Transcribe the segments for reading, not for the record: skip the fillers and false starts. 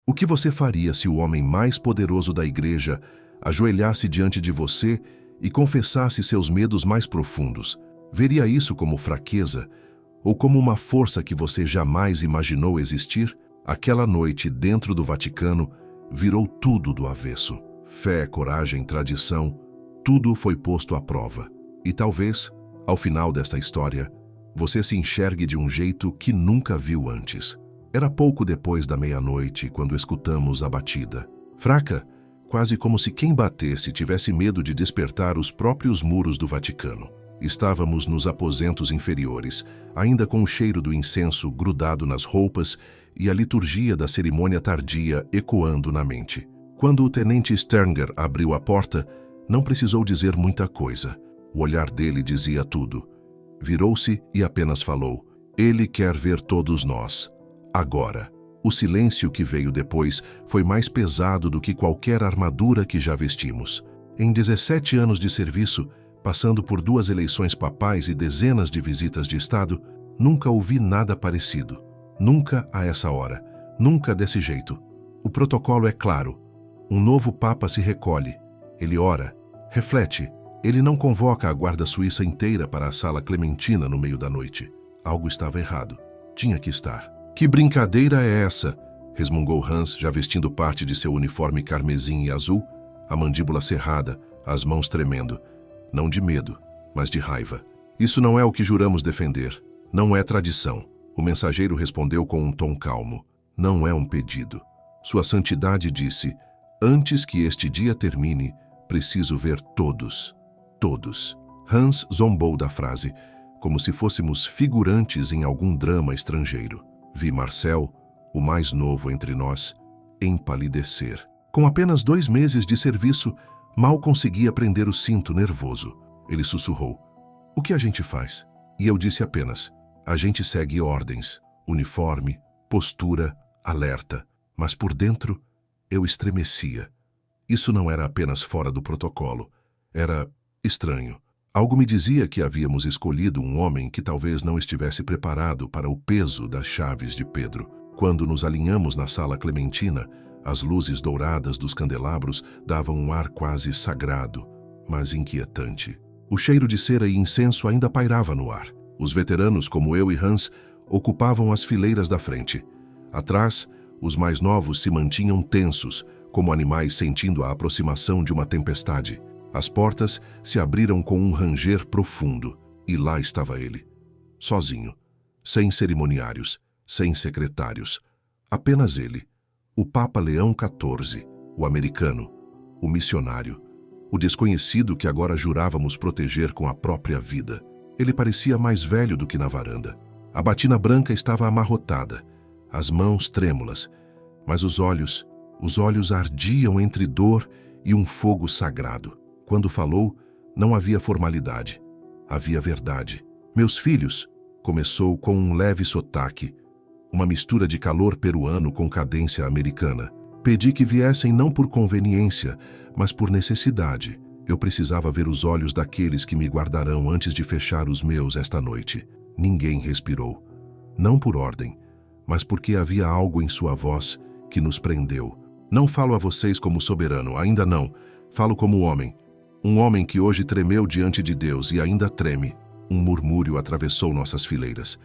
O que você faria se o homem mais poderoso da igreja ajoelhasse diante de você e confessasse seus medos mais profundos? Veria isso como fraqueza ou como uma força que você jamais imaginou existir? Aquela noite, dentro do Vaticano, virou tudo do avesso. Fé, coragem, tradição, tudo foi posto à prova. E talvez, ao final desta história, você se enxergue de um jeito que nunca viu antes. Era pouco depois da meia-noite quando escutamos a batida. Fraca, quase como se quem batesse tivesse medo de despertar os próprios muros do Vaticano. Estávamos nos aposentos inferiores, ainda com o cheiro do incenso grudado nas roupas e a liturgia da cerimônia tardia ecoando na mente. Quando o tenente Sternger abriu a porta, não precisou dizer muita coisa. O olhar dele dizia tudo. Virou-se e apenas falou: "Ele quer ver todos nós. Agora." O silêncio que veio depois foi mais pesado do que qualquer armadura que já vestimos. Em 17 anos de serviço, passando por 2 eleições papais e dezenas de visitas de Estado, nunca ouvi nada parecido. Nunca a essa hora. Nunca desse jeito. O protocolo é claro. Um novo Papa se recolhe. Ele ora, reflete. Ele não convoca a guarda suíça inteira para a sala clementina no meio da noite. Algo estava errado. Tinha que estar. "Que brincadeira é essa?" resmungou Hans, já vestindo parte de seu uniforme carmesim e azul, a mandíbula cerrada, as mãos tremendo. Não de medo, mas de raiva. "Isso não é o que juramos defender. Não é tradição." O mensageiro respondeu com um tom calmo. "Não é um pedido. Sua Santidade disse: antes que este dia termine, preciso ver todos. Todos." Hans zombou da frase, como se fôssemos figurantes em algum drama estrangeiro. Vi Marcel, o mais novo entre nós, empalidecer. Com apenas 2 meses de serviço, mal conseguia prender o cinto nervoso. Ele sussurrou: "O que a gente faz?" E eu disse apenas: "A gente segue ordens, uniforme, postura, alerta." Mas por dentro, eu estremecia. Isso não era apenas fora do protocolo. Era estranho. Algo me dizia que havíamos escolhido um homem que talvez não estivesse preparado para o peso das chaves de Pedro. Quando nos alinhamos na sala clementina, as luzes douradas dos candelabros davam um ar quase sagrado, mas inquietante. O cheiro de cera e incenso ainda pairava no ar. Os veteranos, como eu e Hans, ocupavam as fileiras da frente. Atrás, os mais novos se mantinham tensos, como animais sentindo a aproximação de uma tempestade. As portas se abriram com um ranger profundo, e lá estava ele, sozinho, sem cerimoniários, sem secretários. Apenas ele, o Papa Leão XIV, o americano, o missionário, o desconhecido que agora jurávamos proteger com a própria vida. Ele parecia mais velho do que na varanda. A batina branca estava amarrotada, as mãos trêmulas, mas os olhos ardiam entre dor e um fogo sagrado. Quando falou, não havia formalidade, havia verdade. "Meus filhos", começou com um leve sotaque, uma mistura de calor peruano com cadência americana. "Pedi que viessem não por conveniência, mas por necessidade. Eu precisava ver os olhos daqueles que me guardarão antes de fechar os meus esta noite." Ninguém respirou. Não por ordem, mas porque havia algo em sua voz que nos prendeu. "Não falo a vocês como soberano, ainda não. Falo como homem. Um homem que hoje tremeu diante de Deus e ainda treme." Um murmúrio atravessou nossas fileiras.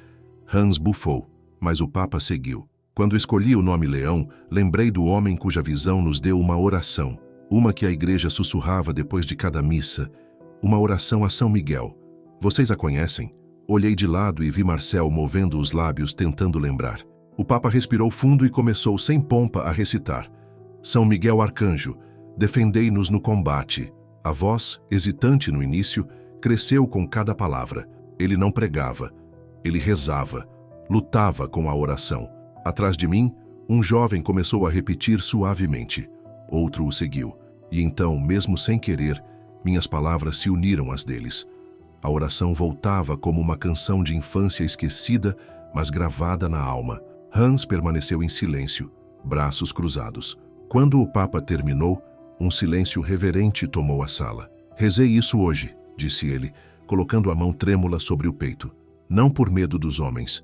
Hans bufou, mas o Papa seguiu. "Quando escolhi o nome Leão, lembrei do homem cuja visão nos deu uma oração. Uma que a igreja sussurrava depois de cada missa. Uma oração a São Miguel. Vocês a conhecem?" Olhei de lado e vi Marcel movendo os lábios tentando lembrar. O Papa respirou fundo e começou sem pompa a recitar: "São Miguel Arcanjo, defendei-nos no combate." A voz, hesitante no início, cresceu com cada palavra. Ele não pregava, ele rezava, lutava com a oração. Atrás de mim, um jovem começou a repetir suavemente. Outro o seguiu. E então, mesmo sem querer, minhas palavras se uniram às deles. A oração voltava como uma canção de infância esquecida, mas gravada na alma. Hans permaneceu em silêncio, braços cruzados. Quando o Papa terminou, um silêncio reverente tomou a sala. "Rezei isso hoje", disse ele, colocando a mão trêmula sobre o peito. "Não por medo dos homens,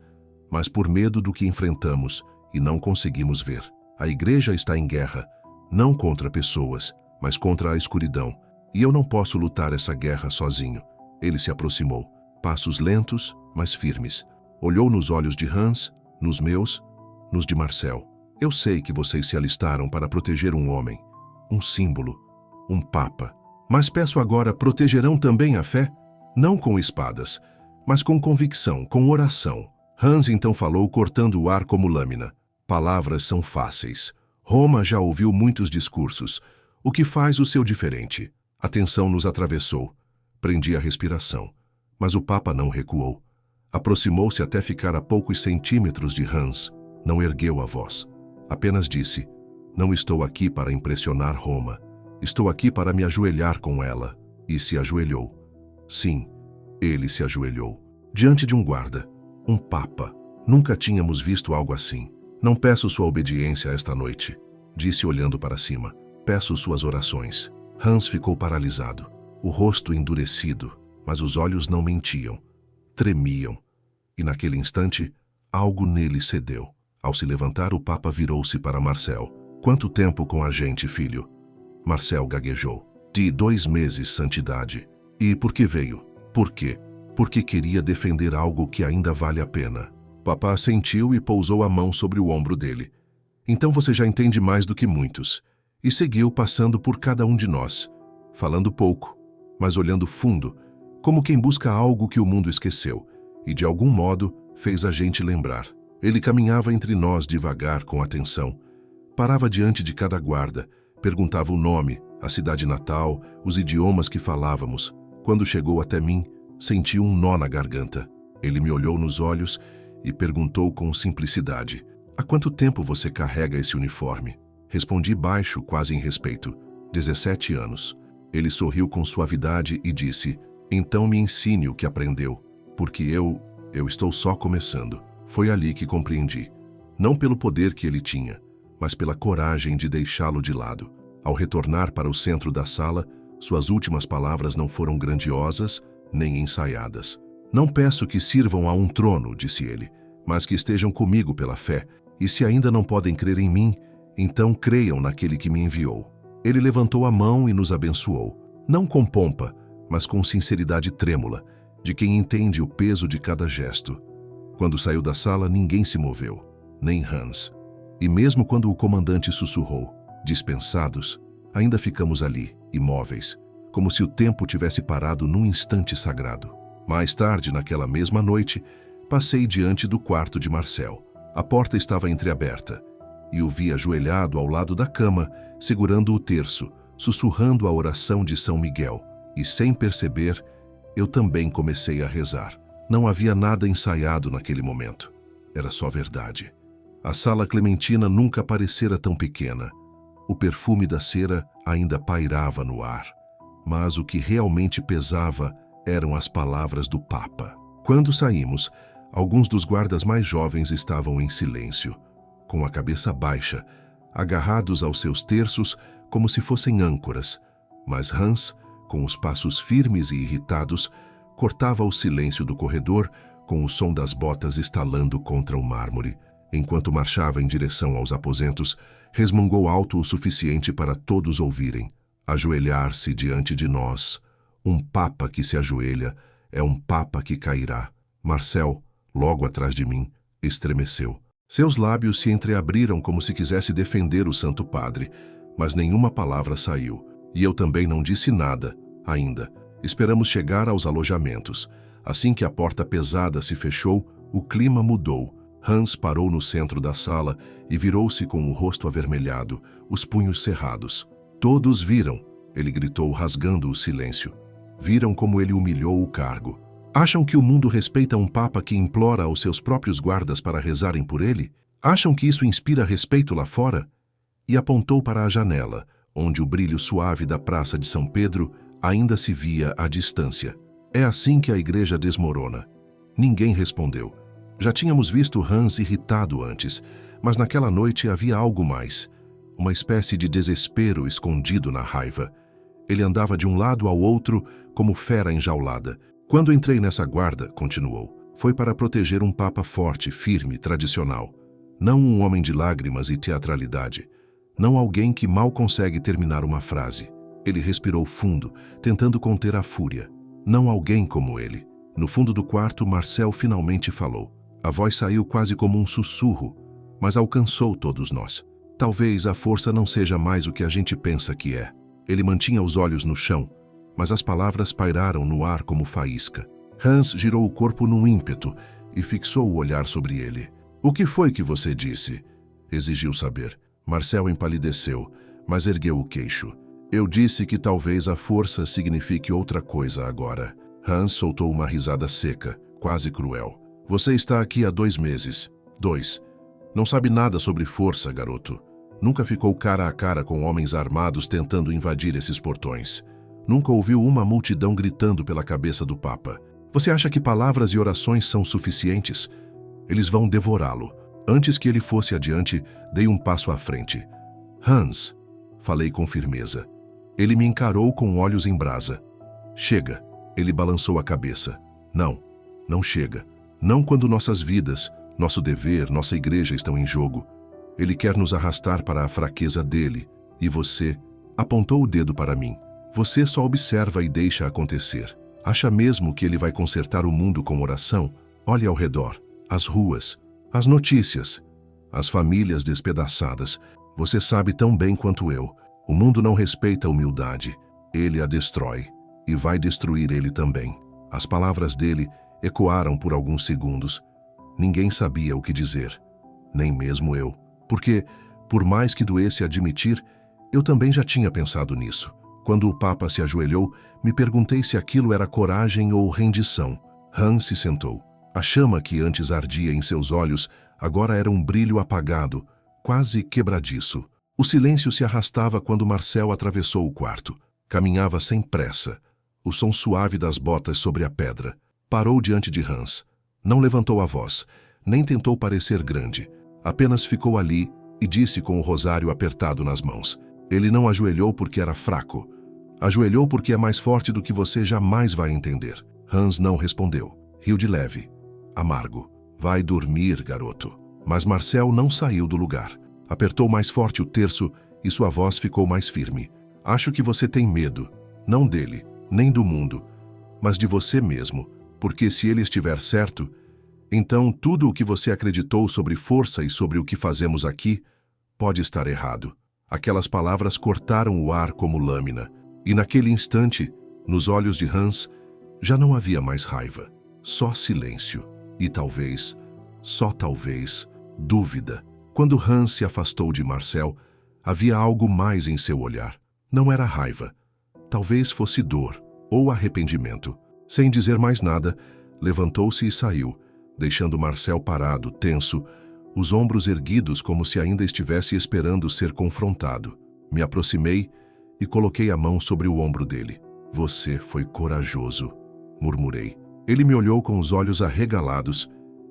mas por medo do que enfrentamos e não conseguimos ver. A igreja está em guerra, não contra pessoas, mas contra a escuridão. E eu não posso lutar essa guerra sozinho. Ele se aproximou, passos lentos, mas firmes. Olhou nos olhos de Hans, nos meus, nos de Marcel. Eu sei que vocês se alistaram para proteger um homem, um símbolo, um papa. Mas peço agora, protegerão também a fé? Não com espadas, mas com convicção, com oração. Hans então falou, cortando o ar como lâmina. Palavras são fáceis. Roma já ouviu muitos discursos. O que faz o seu diferente? A tensão nos atravessou. Prendi a respiração. Mas o Papa não recuou. Aproximou-se até ficar a poucos centímetros de Hans. Não ergueu a voz. Apenas disse: não estou aqui para impressionar Roma. Estou aqui para me ajoelhar com ela. E se ajoelhou. Sim, ele se ajoelhou. Diante de um guarda. Um Papa. Nunca tínhamos visto algo assim. Não peço sua obediência esta noite, disse olhando para cima. Peço suas orações. Hans ficou paralisado, o rosto endurecido, mas os olhos não mentiam. Tremiam. E naquele instante, algo nele cedeu. Ao se levantar, o Papa virou-se para Marcel. Quanto tempo com a gente, filho? Marcel gaguejou. De 2 meses, santidade. E por que veio? Por quê? Porque queria defender algo que ainda vale a pena. Papá assentiu e pousou a mão sobre o ombro dele. Então você já entende mais do que muitos. E seguiu passando por cada um de nós, falando pouco, mas olhando fundo, como quem busca algo que o mundo esqueceu, e de algum modo fez a gente lembrar. Ele caminhava entre nós devagar, com atenção. Parava diante de cada guarda, perguntava o nome, a cidade natal, os idiomas que falávamos. Quando chegou até mim, senti um nó na garganta. Ele me olhou nos olhos e perguntou com simplicidade: há quanto tempo você carrega esse uniforme? Respondi baixo, quase em respeito: 17 anos. Ele sorriu com suavidade e disse: então me ensine o que aprendeu, porque eu estou só começando. Foi ali que compreendi. Não pelo poder que ele tinha, mas pela coragem de deixá-lo de lado. Ao retornar para o centro da sala, suas últimas palavras não foram grandiosas nem ensaiadas. Não peço que sirvam a um trono, disse ele, mas que estejam comigo pela fé, e se ainda não podem crer em mim, então creiam naquele que me enviou. Ele levantou a mão e nos abençoou, não com pompa, mas com sinceridade trêmula, de quem entende o peso de cada gesto. Quando saiu da sala, ninguém se moveu, nem Hans. E mesmo quando o comandante sussurrou: dispensados, ainda ficamos ali, imóveis, como se o tempo tivesse parado num instante sagrado. Mais tarde, naquela mesma noite, passei diante do quarto de Marcel. A porta estava entreaberta, e o vi ajoelhado ao lado da cama, segurando o terço, sussurrando a oração de São Miguel. E sem perceber, eu também comecei a rezar. Não havia nada ensaiado naquele momento. Era só verdade. A sala clementina nunca parecera tão pequena. O perfume da cera ainda pairava no ar. Mas o que realmente pesava eram as palavras do Papa. Quando saímos, alguns dos guardas mais jovens estavam em silêncio, com a cabeça baixa, agarrados aos seus terços como se fossem âncoras. Mas Hans, com os passos firmes e irritados, cortava o silêncio do corredor com o som das botas estalando contra o mármore. Enquanto marchava em direção aos aposentos, resmungou alto o suficiente para todos ouvirem: ajoelhar-se diante de nós. Um Papa que se ajoelha é um Papa que cairá. Marcel, logo atrás de mim, estremeceu. Seus lábios se entreabriram como se quisesse defender o Santo Padre, mas nenhuma palavra saiu. E eu também não disse nada, ainda. Esperamos chegar aos alojamentos. Assim que a porta pesada se fechou, o clima mudou. Hans parou no centro da sala e virou-se com o rosto avermelhado, os punhos cerrados. Todos viram, ele gritou, rasgando o silêncio. Viram como ele humilhou o cargo. Acham que o mundo respeita um Papa que implora aos seus próprios guardas para rezarem por ele? Acham que isso inspira respeito lá fora? E apontou para a janela, onde o brilho suave da Praça de São Pedro ainda se via à distância. É assim que a igreja desmorona. Ninguém respondeu. Já tínhamos visto Hans irritado antes, mas naquela noite havia algo mais. Uma espécie de desespero escondido na raiva. Ele andava de um lado ao outro como fera enjaulada. Quando entrei nessa guarda, continuou, foi para proteger um Papa forte, firme, tradicional. Não um homem de lágrimas e teatralidade. Não alguém que mal consegue terminar uma frase. Ele respirou fundo, tentando conter a fúria. Não alguém como ele. No fundo do quarto, Marcel finalmente falou. A voz saiu quase como um sussurro, mas alcançou todos nós. Talvez a força não seja mais o que a gente pensa que é. Ele mantinha os olhos no chão, mas as palavras pairaram no ar como faísca. Hans girou o corpo num ímpeto e fixou o olhar sobre ele. "O que foi que você disse?" exigiu saber. Marcel empalideceu, mas ergueu o queixo. "Eu disse que talvez a força signifique outra coisa agora." Hans soltou uma risada seca, quase cruel. "Você está aqui há 2 meses. 2. Não sabe nada sobre força, garoto. Nunca ficou cara a cara com homens armados tentando invadir esses portões. Nunca ouviu uma multidão gritando pela cabeça do Papa. Você acha que palavras e orações são suficientes? Eles vão devorá-lo." Antes que ele fosse adiante, dei um passo à frente. "Hans", falei com firmeza. Ele me encarou com olhos em brasa. "Chega." Ele balançou a cabeça. "Não, não chega. Não quando nossas vidas, nosso dever, nossa igreja estão em jogo. Ele quer nos arrastar para a fraqueza dele. E você," apontou o dedo para mim, "você só observa e deixa acontecer. Acha mesmo que ele vai consertar o mundo com oração? Olhe ao redor. As ruas, as notícias, as famílias despedaçadas. Você sabe tão bem quanto eu. O mundo não respeita a humildade. Ele a destrói. E vai destruir ele também." As palavras dele ecoaram por alguns segundos. Ninguém sabia o que dizer. Nem mesmo eu. Porque, por mais que doesse admitir, eu também já tinha pensado nisso. Quando o Papa se ajoelhou, me perguntei se aquilo era coragem ou rendição. Hans se sentou. A chama que antes ardia em seus olhos agora era um brilho apagado, quase quebradiço. O silêncio se arrastava quando Marcel atravessou o quarto. Caminhava sem pressa. O som suave das botas sobre a pedra. Parou diante de Hans. Não levantou a voz, nem tentou parecer grande. Apenas ficou ali e disse com o rosário apertado nas mãos. Ele não ajoelhou porque era fraco. Ajoelhou porque é mais forte do que você jamais vai entender. Hans não respondeu. Riu de leve. Amargo. Vai dormir, garoto. Mas Marcel não saiu do lugar. Apertou mais forte o terço e sua voz ficou mais firme. Acho que você tem medo. Não dele, nem do mundo, mas de você mesmo. Porque se ele estiver certo, então tudo o que você acreditou sobre força e sobre o que fazemos aqui pode estar errado. Aquelas palavras cortaram o ar como lâmina. E naquele instante, nos olhos de Hans, já não havia mais raiva. Só silêncio. E talvez, só talvez, dúvida. Quando Hans se afastou de Marcel, havia algo mais em seu olhar. Não era raiva. Talvez fosse dor ou arrependimento. Sem dizer mais nada, levantou-se e saiu, deixando Marcel parado, tenso, os ombros erguidos como se ainda estivesse esperando ser confrontado. Me aproximei e coloquei a mão sobre o ombro dele. "Você foi corajoso", murmurei. Ele me olhou com os olhos arregalados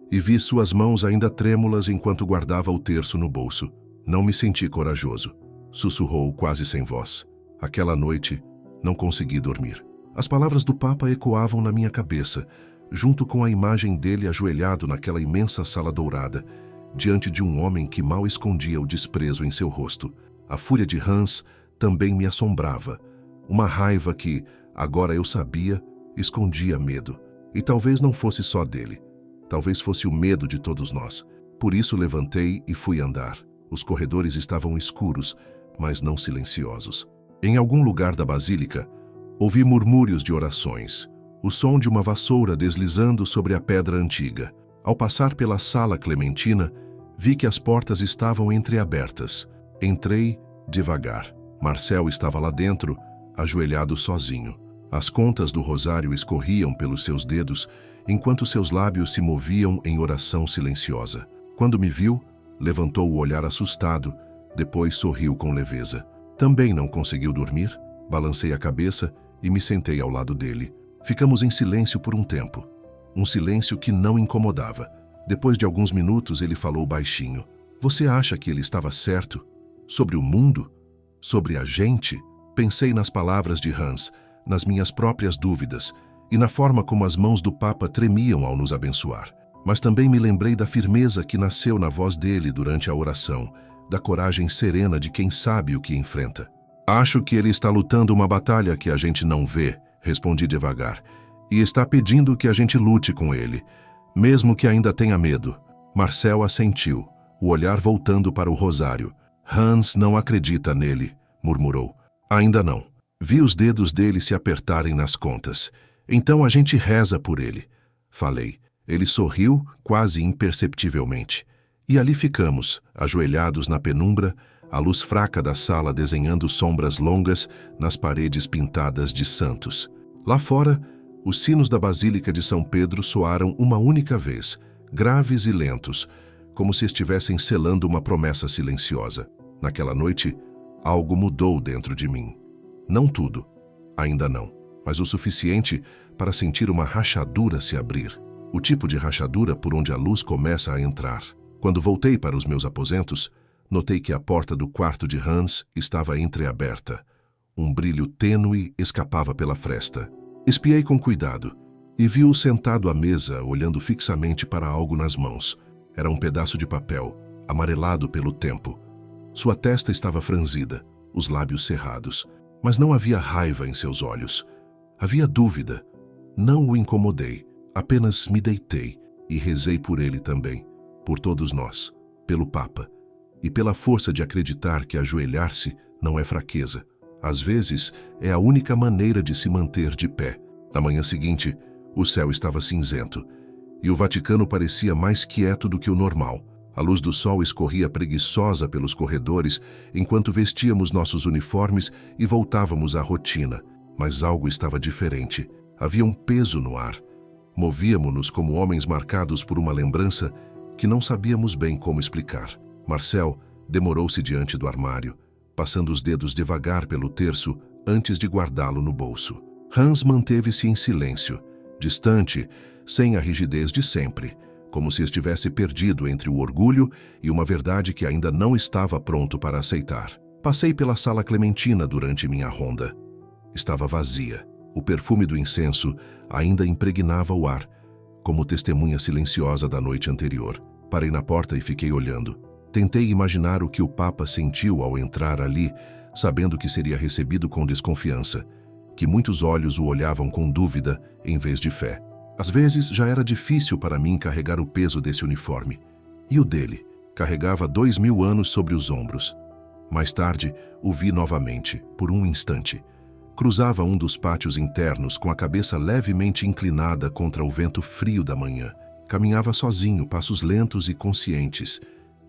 e vi suas mãos ainda trêmulas enquanto guardava o terço no bolso. "Não me senti corajoso", sussurrou quase sem voz. Aquela noite, não consegui dormir. As palavras do Papa ecoavam na minha cabeça, junto com a imagem dele ajoelhado naquela imensa sala dourada, diante de um homem que mal escondia o desprezo em seu rosto. A fúria de Hans também me assombrava. Uma raiva que, agora eu sabia, escondia medo. E talvez não fosse só dele. Talvez fosse o medo de todos nós. Por isso levantei e fui andar. Os corredores estavam escuros, mas não silenciosos. Em algum lugar da basílica, ouvi murmúrios de orações, o som de uma vassoura deslizando sobre a pedra antiga. Ao passar pela sala clementina, vi que as portas estavam entreabertas. Entrei devagar. Marcel estava lá dentro, ajoelhado sozinho. As contas do rosário escorriam pelos seus dedos, enquanto seus lábios se moviam em oração silenciosa. Quando me viu, levantou o olhar assustado, depois sorriu com leveza. Também não conseguiu dormir? Balancei a cabeça e me sentei ao lado dele. Ficamos em silêncio por um tempo. Um silêncio que não incomodava. Depois de alguns minutos, ele falou baixinho. Você acha que ele estava certo? Sobre o mundo? Sobre a gente? Pensei nas palavras de Hans, nas minhas próprias dúvidas e na forma como as mãos do Papa tremiam ao nos abençoar. Mas também me lembrei da firmeza que nasceu na voz dele durante a oração, da coragem serena de quem sabe o que enfrenta. Acho que ele está lutando uma batalha que a gente não vê, respondi devagar, e está pedindo que a gente lute com ele, mesmo que ainda tenha medo. Marcel assentiu, o olhar voltando para o rosário. Hans não acredita nele, murmurou. Ainda não. Vi os dedos dele se apertarem nas contas. Então a gente reza por ele, falei. Ele sorriu, quase imperceptivelmente. E ali ficamos, ajoelhados na penumbra, a luz fraca da sala desenhando sombras longas nas paredes pintadas de santos. Lá fora, os sinos da Basílica de São Pedro soaram uma única vez, graves e lentos, como se estivessem selando uma promessa silenciosa. Naquela noite, algo mudou dentro de mim. Não tudo, ainda não, mas o suficiente para sentir uma rachadura se abrir. O tipo de rachadura por onde a luz começa a entrar. Quando voltei para os meus aposentos, notei que a porta do quarto de Hans estava entreaberta. Um brilho tênue escapava pela fresta. Espiei com cuidado e vi-o sentado à mesa, olhando fixamente para algo nas mãos. Era um pedaço de papel, amarelado pelo tempo. Sua testa estava franzida, os lábios cerrados, mas não havia raiva em seus olhos. Havia dúvida. Não o incomodei, apenas me deitei e rezei por ele também, por todos nós, pelo Papa, e pela força de acreditar que ajoelhar-se não é fraqueza. Às vezes, é a única maneira de se manter de pé. Na manhã seguinte, o céu estava cinzento, e o Vaticano parecia mais quieto do que o normal. A luz do sol escorria preguiçosa pelos corredores enquanto vestíamos nossos uniformes e voltávamos à rotina. Mas algo estava diferente. Havia um peso no ar. Movíamo-nos como homens marcados por uma lembrança que não sabíamos bem como explicar. Marcel demorou-se diante do armário, passando os dedos devagar pelo terço antes de guardá-lo no bolso. Hans manteve-se em silêncio, distante, sem a rigidez de sempre, como se estivesse perdido entre o orgulho e uma verdade que ainda não estava pronto para aceitar. Passei pela sala clementina durante minha ronda. Estava vazia. O perfume do incenso ainda impregnava o ar, como testemunha silenciosa da noite anterior. Parei na porta e fiquei olhando. Tentei imaginar o que o Papa sentiu ao entrar ali, sabendo que seria recebido com desconfiança, que muitos olhos o olhavam com dúvida em vez de fé. Às vezes já era difícil para mim carregar o peso desse uniforme. E o dele? Carregava 2000 anos sobre os ombros. Mais tarde, o vi novamente, por um instante. Cruzava um dos pátios internos com a cabeça levemente inclinada contra o vento frio da manhã. Caminhava sozinho, passos lentos e conscientes.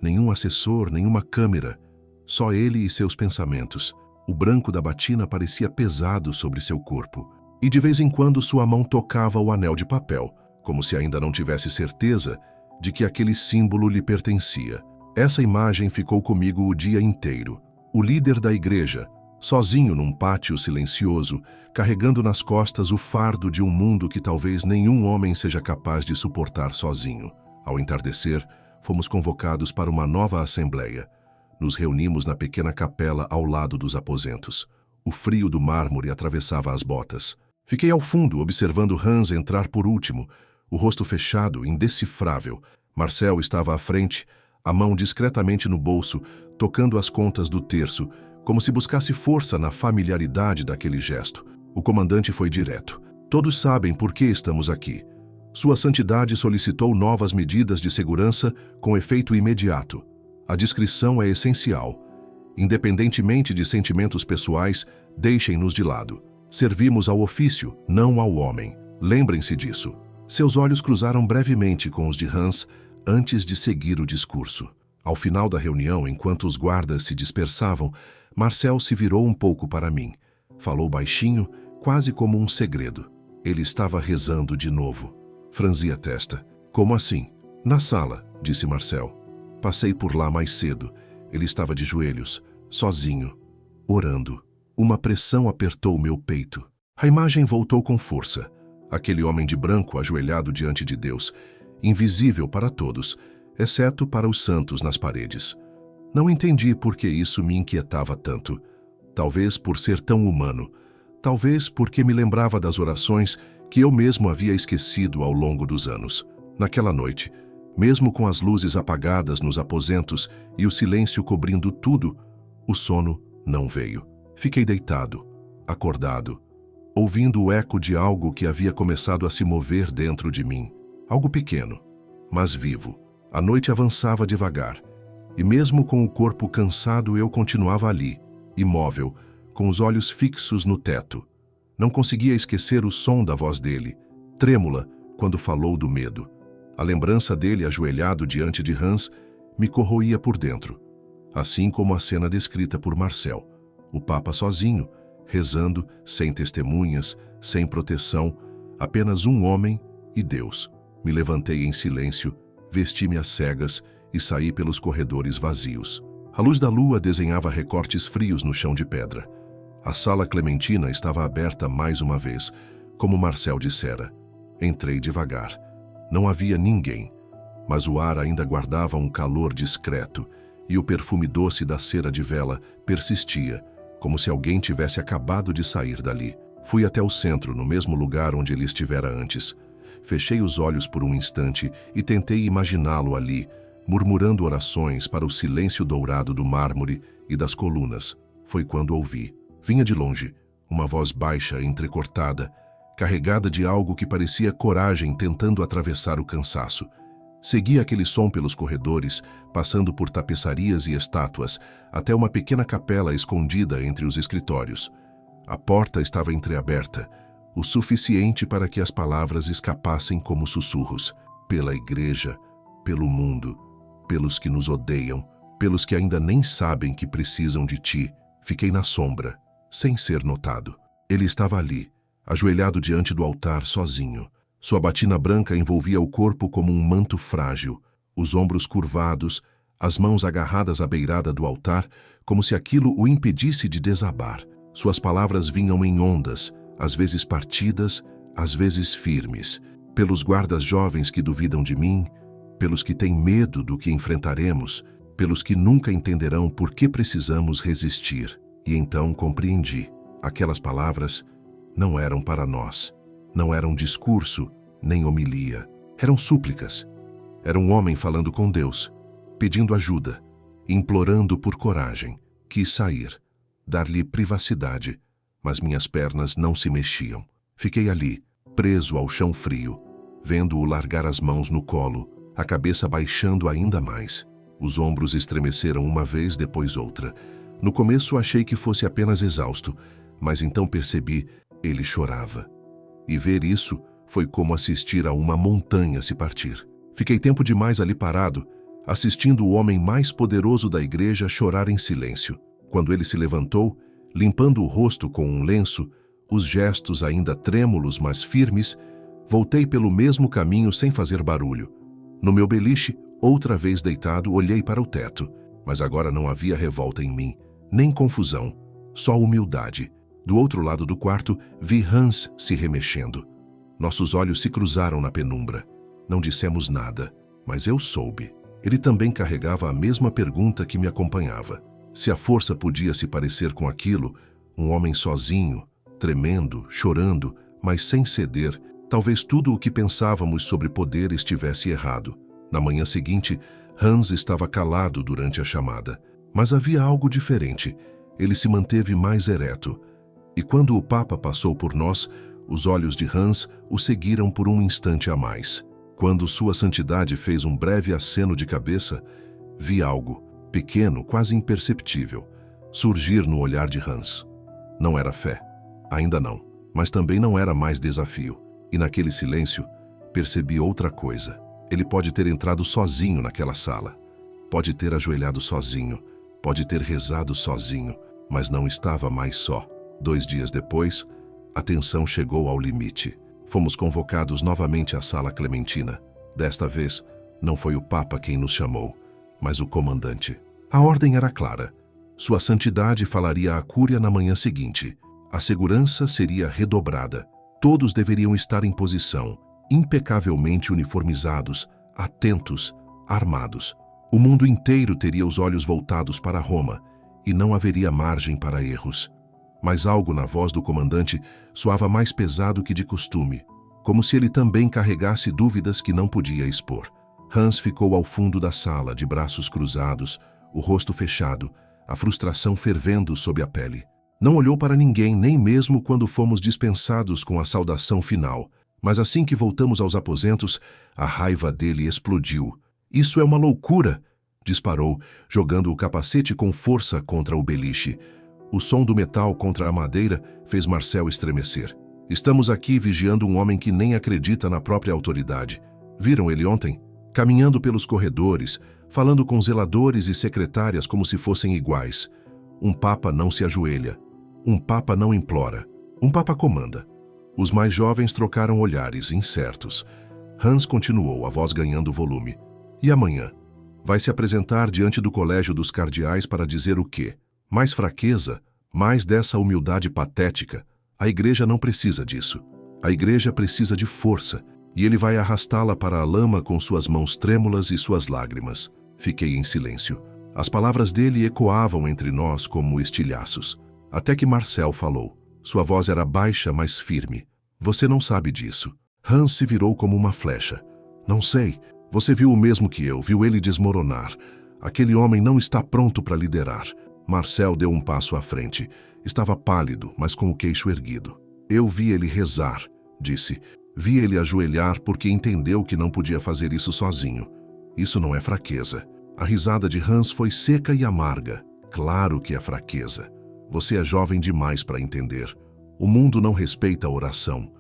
Nenhum assessor, nenhuma câmera. Só ele e seus pensamentos. O branco da batina parecia pesado sobre seu corpo. E de vez em quando sua mão tocava o anel de papel, como se ainda não tivesse certeza de que aquele símbolo lhe pertencia. Essa imagem ficou comigo o dia inteiro. O líder da igreja, sozinho num pátio silencioso, carregando nas costas o fardo de um mundo que talvez nenhum homem seja capaz de suportar sozinho. Ao entardecer, fomos convocados para uma nova assembleia. Nos reunimos na pequena capela ao lado dos aposentos. O frio do mármore atravessava as botas. Fiquei ao fundo, observando Hans entrar por último, o rosto fechado, indecifrável. Marcel estava à frente, a mão discretamente no bolso, tocando as contas do terço, como se buscasse força na familiaridade daquele gesto. O comandante foi direto. Todos sabem por que estamos aqui. Sua Santidade solicitou novas medidas de segurança com efeito imediato. A discrição é essencial. Independentemente de sentimentos pessoais, deixem-nos de lado. Servimos ao ofício, não ao homem. Lembrem-se disso. Seus olhos cruzaram brevemente com os de Hans antes de seguir o discurso. Ao final da reunião, enquanto os guardas se dispersavam, Marcel se virou um pouco para mim. Falou baixinho, quase como um segredo. Ele estava rezando de novo. Franzi a testa. Como assim? Na sala, disse Marcel. Passei por lá mais cedo. Ele estava de joelhos, sozinho, orando. Uma pressão apertou meu peito. A imagem voltou com força. Aquele homem de branco ajoelhado diante de Deus, invisível para todos, exceto para os santos nas paredes. Não entendi por que isso me inquietava tanto. Talvez por ser tão humano. Talvez porque me lembrava das orações que eu mesmo havia esquecido ao longo dos anos. Naquela noite, mesmo com as luzes apagadas nos aposentos e o silêncio cobrindo tudo, o sono não veio. Fiquei deitado, acordado, ouvindo o eco de algo que havia começado a se mover dentro de mim. Algo pequeno, mas vivo. A noite avançava devagar, e mesmo com o corpo cansado eu continuava ali, imóvel, com os olhos fixos no teto. Não conseguia esquecer o som da voz dele, trêmula, quando falou do medo. A lembrança dele ajoelhado diante de Hans me corroía por dentro, assim como a cena descrita por Marcel. O Papa sozinho, rezando, sem testemunhas, sem proteção, apenas um homem e Deus. Me levantei em silêncio, vesti-me às cegas e saí pelos corredores vazios. A luz da lua desenhava recortes frios no chão de pedra. A sala Clementina estava aberta mais uma vez, como Marcel dissera. Entrei devagar. Não havia ninguém, mas o ar ainda guardava um calor discreto e o perfume doce da cera de vela persistia, como se alguém tivesse acabado de sair dali. Fui até o centro, no mesmo lugar onde ele estivera antes. Fechei os olhos por um instante e tentei imaginá-lo ali, murmurando orações para o silêncio dourado do mármore e das colunas. Foi quando ouvi. Vinha de longe, uma voz baixa, entrecortada, carregada de algo que parecia coragem tentando atravessar o cansaço. Segui aquele som pelos corredores, passando por tapeçarias e estátuas, até uma pequena capela escondida entre os escritórios. A porta estava entreaberta, o suficiente para que as palavras escapassem como sussurros. Pela igreja, pelo mundo, pelos que nos odeiam, pelos que ainda nem sabem que precisam de ti. Fiquei na sombra, sem ser notado. Ele estava ali, ajoelhado diante do altar, sozinho. Sua batina branca envolvia o corpo como um manto frágil, os ombros curvados, as mãos agarradas à beirada do altar, como se aquilo o impedisse de desabar. Suas palavras vinham em ondas, às vezes partidas, às vezes firmes. Pelos guardas jovens que duvidam de mim, pelos que têm medo do que enfrentaremos, pelos que nunca entenderão por que precisamos resistir. E então compreendi. Aquelas palavras não eram para nós. Não eram discurso, nem homilia. Eram súplicas. Era um homem falando com Deus, pedindo ajuda, implorando por coragem. Quis sair, dar-lhe privacidade, mas minhas pernas não se mexiam. Fiquei ali, preso ao chão frio, vendo-o largar as mãos no colo, a cabeça baixando ainda mais. Os ombros estremeceram uma vez, depois outra. No começo achei que fosse apenas exausto, mas então percebi, ele chorava. E ver isso foi como assistir a uma montanha se partir. Fiquei tempo demais ali parado, assistindo o homem mais poderoso da igreja chorar em silêncio. Quando ele se levantou, limpando o rosto com um lenço, os gestos ainda trêmulos, mas firmes, voltei pelo mesmo caminho sem fazer barulho. No meu beliche, outra vez deitado, olhei para o teto, mas agora não havia revolta em mim, nem confusão, só humildade. Do outro lado do quarto, vi Hans se remexendo. Nossos olhos se cruzaram na penumbra. Não dissemos nada, mas eu soube. Ele também carregava a mesma pergunta que me acompanhava. Se a força podia se parecer com aquilo, um homem sozinho, tremendo, chorando, mas sem ceder, talvez tudo o que pensávamos sobre poder estivesse errado. Na manhã seguinte, Hans estava calado durante a chamada, mas havia algo diferente. Ele se manteve mais ereto. E quando o Papa passou por nós, os olhos de Hans o seguiram por um instante a mais. Quando Sua Santidade fez um breve aceno de cabeça, vi algo, pequeno, quase imperceptível, surgir no olhar de Hans. Não era fé, ainda não, mas também não era mais desafio. E naquele silêncio, percebi outra coisa. Ele pode ter entrado sozinho naquela sala, pode ter ajoelhado sozinho, pode ter rezado sozinho, mas não estava mais só. 2 dias depois, a tensão chegou ao limite. Fomos convocados novamente à sala Clementina. Desta vez, não foi o Papa quem nos chamou, mas o comandante. A ordem era clara. Sua Santidade falaria à Cúria na manhã seguinte. A segurança seria redobrada. Todos deveriam estar em posição, impecavelmente uniformizados, atentos, armados. O mundo inteiro teria os olhos voltados para Roma, e não haveria margem para erros. Mas algo na voz do comandante soava mais pesado que de costume, como se ele também carregasse dúvidas que não podia expor. Hans ficou ao fundo da sala, de braços cruzados, o rosto fechado, a frustração fervendo sob a pele. Não olhou para ninguém, nem mesmo quando fomos dispensados com a saudação final. Mas assim que voltamos aos aposentos, a raiva dele explodiu. "Isso é uma loucura!" disparou, jogando o capacete com força contra o beliche. O som do metal contra a madeira fez Marcel estremecer. "Estamos aqui vigiando um homem que nem acredita na própria autoridade. Viram ele ontem? Caminhando pelos corredores, falando com zeladores e secretárias como se fossem iguais. Um papa não se ajoelha. Um papa não implora. Um papa comanda." Os mais jovens trocaram olhares, incertos. Hans continuou, a voz ganhando volume. "E amanhã? Vai se apresentar diante do colégio dos cardeais para dizer o quê? Mais fraqueza? Mais dessa humildade patética? A igreja não precisa disso. A igreja precisa de força, e ele vai arrastá-la para a lama com suas mãos trêmulas e suas lágrimas." Fiquei em silêncio. As palavras dele ecoavam entre nós como estilhaços. Até que Marcel falou. Sua voz era baixa, mas firme. "Você não sabe disso." Hans se virou como uma flecha. "Não sei. Você viu o mesmo que eu, viu ele desmoronar. Aquele homem não está pronto para liderar." Marcel deu um passo à frente. Estava pálido, mas com o queixo erguido. "Eu vi ele rezar", disse. "Vi ele ajoelhar porque entendeu que não podia fazer isso sozinho. Isso não é fraqueza." A risada de Hans foi seca e amarga. "Claro que é fraqueza. Você é jovem demais para entender. O mundo não respeita a oração.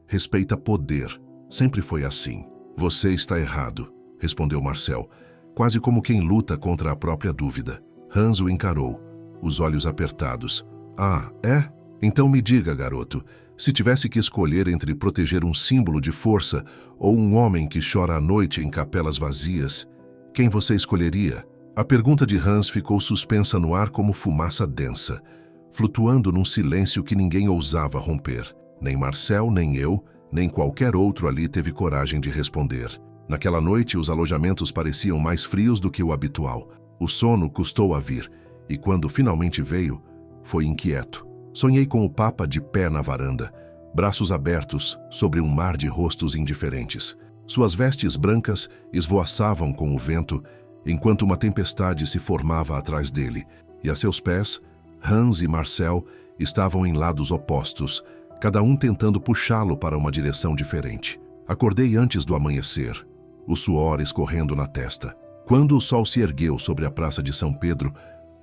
Respeita poder. Sempre foi assim." "Você está errado", respondeu Marcel, quase como quem luta contra a própria dúvida. Hans o encarou, os olhos apertados. "Ah, é? Então me diga, garoto, se tivesse que escolher entre proteger um símbolo de força ou um homem que chora à noite em capelas vazias, quem você escolheria?" A pergunta de Hans ficou suspensa no ar como fumaça densa, flutuando num silêncio que ninguém ousava romper. Nem Marcel, nem eu, nem qualquer outro ali teve coragem de responder. Naquela noite, os alojamentos pareciam mais frios do que o habitual. O sono custou a vir, e quando finalmente veio, foi inquieto. Sonhei com o Papa de pé na varanda, braços abertos sobre um mar de rostos indiferentes. Suas vestes brancas esvoaçavam com o vento, enquanto uma tempestade se formava atrás dele, e a seus pés, Hans e Marcel estavam em lados opostos, cada um tentando puxá-lo para uma direção diferente. Acordei antes do amanhecer, o suor escorrendo na testa. Quando o sol se ergueu sobre a Praça de São Pedro,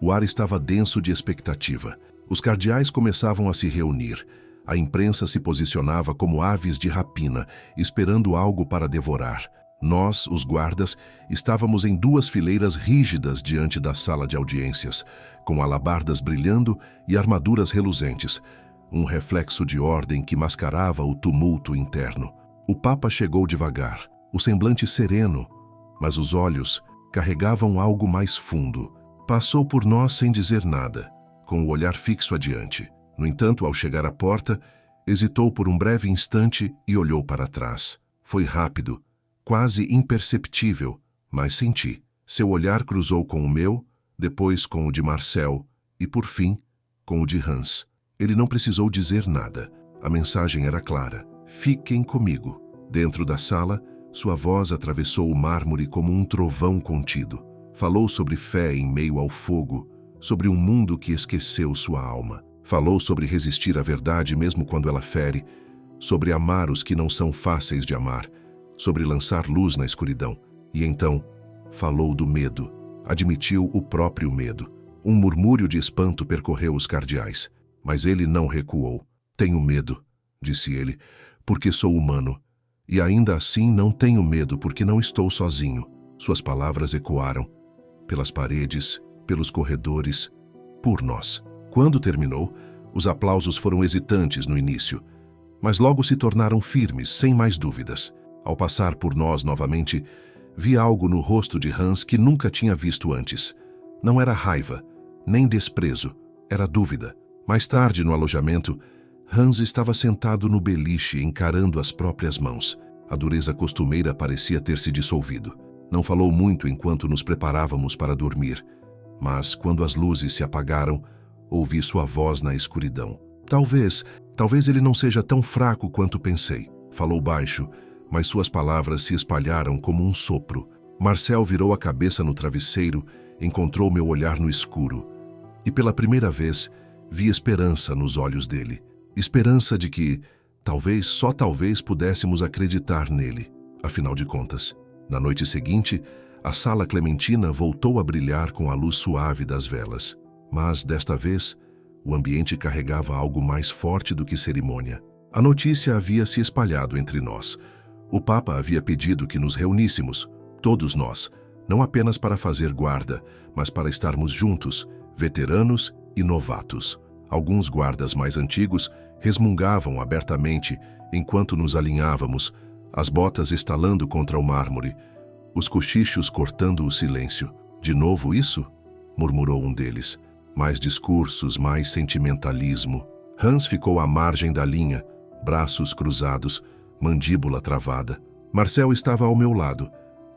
o ar estava denso de expectativa. Os cardeais começavam a se reunir. A imprensa se posicionava como aves de rapina, esperando algo para devorar. Nós, os guardas, estávamos em duas fileiras rígidas diante da sala de audiências, com alabardas brilhando e armaduras reluzentes, um reflexo de ordem que mascarava o tumulto interno. O Papa chegou devagar, o semblante sereno, mas os olhos carregavam algo mais fundo. Passou por nós sem dizer nada, com o olhar fixo adiante. No entanto, ao chegar à porta, hesitou por um breve instante e olhou para trás. Foi rápido, quase imperceptível, mas senti. Seu olhar cruzou com o meu, depois com o de Marcel e, por fim, com o de Hans. Ele não precisou dizer nada. A mensagem era clara. Fiquem comigo. Dentro da sala, sua voz atravessou o mármore como um trovão contido. Falou sobre fé em meio ao fogo, sobre um mundo que esqueceu sua alma. Falou sobre resistir à verdade mesmo quando ela fere, sobre amar os que não são fáceis de amar, sobre lançar luz na escuridão. E então, falou do medo. Admitiu o próprio medo. Um murmúrio de espanto percorreu os cardeais, mas ele não recuou. Tenho medo, disse ele, porque sou humano. E ainda assim não tenho medo porque não estou sozinho. Suas palavras ecoaram pelas paredes, pelos corredores, por nós. Quando terminou, os aplausos foram hesitantes no início, mas logo se tornaram firmes, sem mais dúvidas. Ao passar por nós novamente, vi algo no rosto de Hans que nunca tinha visto antes. Não era raiva, nem desprezo, era dúvida. Mais tarde, no alojamento, Hans estava sentado no beliche, encarando as próprias mãos. A dureza costumeira parecia ter se dissolvido. Não falou muito enquanto nos preparávamos para dormir, mas quando as luzes se apagaram, ouvi sua voz na escuridão. Talvez ele não seja tão fraco quanto pensei. Falou baixo, mas suas palavras se espalharam como um sopro. Marcel virou a cabeça no travesseiro, encontrou meu olhar no escuro. E pela primeira vez, vi esperança nos olhos dele. Esperança de que, talvez, só talvez, pudéssemos acreditar nele. Afinal de contas, na noite seguinte, a sala clementina voltou a brilhar com a luz suave das velas. Mas, desta vez, o ambiente carregava algo mais forte do que cerimônia. A notícia havia se espalhado entre nós. O Papa havia pedido que nos reuníssemos, todos nós, não apenas para fazer guarda, mas para estarmos juntos, veteranos e novatos. Alguns guardas mais antigos resmungavam abertamente enquanto nos alinhávamos, as botas estalando contra o mármore, os cochichos cortando o silêncio. De novo isso? Murmurou um deles. Mais discursos, mais sentimentalismo. Hans ficou à margem da linha, braços cruzados, mandíbula travada. Marcel estava ao meu lado,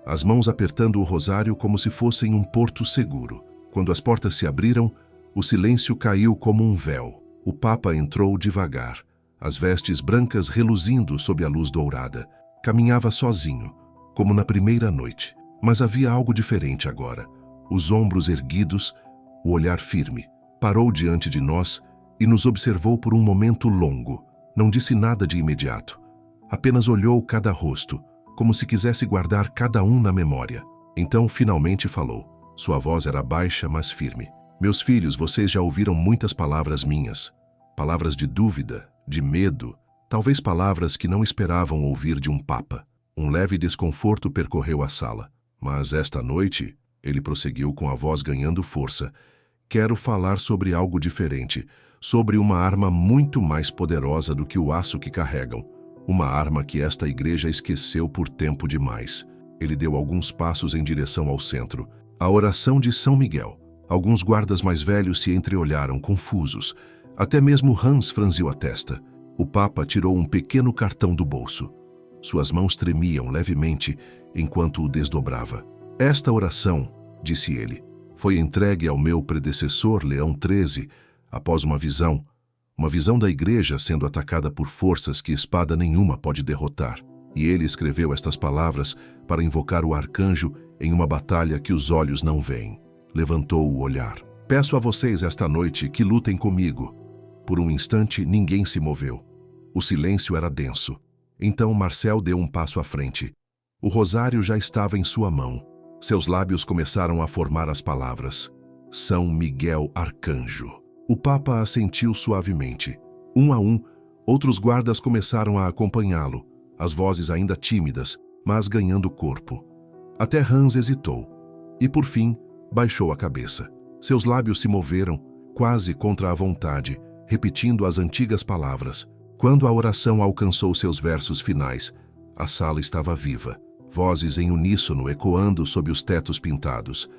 as mãos apertando o rosário como se fossem um porto seguro. Quando as portas se abriram, o silêncio caiu como um véu. O Papa entrou devagar, as vestes brancas reluzindo sob a luz dourada. Caminhava sozinho, como na primeira noite. Mas havia algo diferente agora. Os ombros erguidos, o olhar firme. Parou diante de nós e nos observou por um momento longo. Não disse nada de imediato. Apenas olhou cada rosto, como se quisesse guardar cada um na memória. Então, finalmente falou. Sua voz era baixa, mas firme. Meus filhos, vocês já ouviram muitas palavras minhas. Palavras de dúvida, de medo, talvez palavras que não esperavam ouvir de um papa. Um leve desconforto percorreu a sala. Mas esta noite, ele prosseguiu com a voz ganhando força, quero falar sobre algo diferente, sobre uma arma muito mais poderosa do que o aço que carregam. Uma arma que esta igreja esqueceu por tempo demais. Ele deu alguns passos em direção ao centro. A oração de São Miguel. Alguns guardas mais velhos se entreolharam, confusos. Até mesmo Hans franziu a testa. O Papa tirou um pequeno cartão do bolso. Suas mãos tremiam levemente enquanto o desdobrava. Esta oração, disse ele, foi entregue ao meu predecessor, Leão XIII, após uma visão da igreja sendo atacada por forças que espada nenhuma pode derrotar. E ele escreveu estas palavras para invocar o arcanjo em uma batalha que os olhos não veem. Levantou o olhar. Peço a vocês esta noite que lutem comigo. Por um instante, ninguém se moveu. O silêncio era denso. Então Marcel deu um passo à frente. O rosário já estava em sua mão. Seus lábios começaram a formar as palavras. São Miguel Arcanjo. O Papa assentiu suavemente. Um a um, outros guardas começaram a acompanhá-lo, as vozes ainda tímidas, mas ganhando corpo. Até Hans hesitou. E, por fim, baixou a cabeça. Seus lábios se moveram, quase contra a vontade, repetindo as antigas palavras. Quando a oração alcançou seus versos finais, a sala estava viva. Vozes em uníssono ecoando sob os tetos pintados.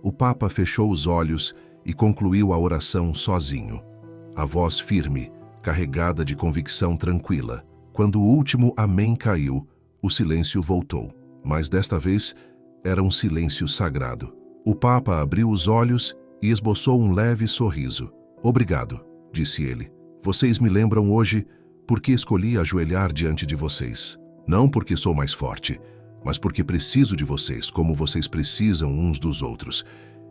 O Papa fechou os olhos e concluiu a oração sozinho. A voz firme, carregada de convicção tranquila. Quando o último amém caiu, o silêncio voltou. Mas desta vez, era um silêncio sagrado. O Papa abriu os olhos e esboçou um leve sorriso. Obrigado, disse ele. Vocês me lembram hoje porque escolhi ajoelhar diante de vocês. Não porque sou mais forte, mas porque preciso de vocês, como vocês precisam uns dos outros.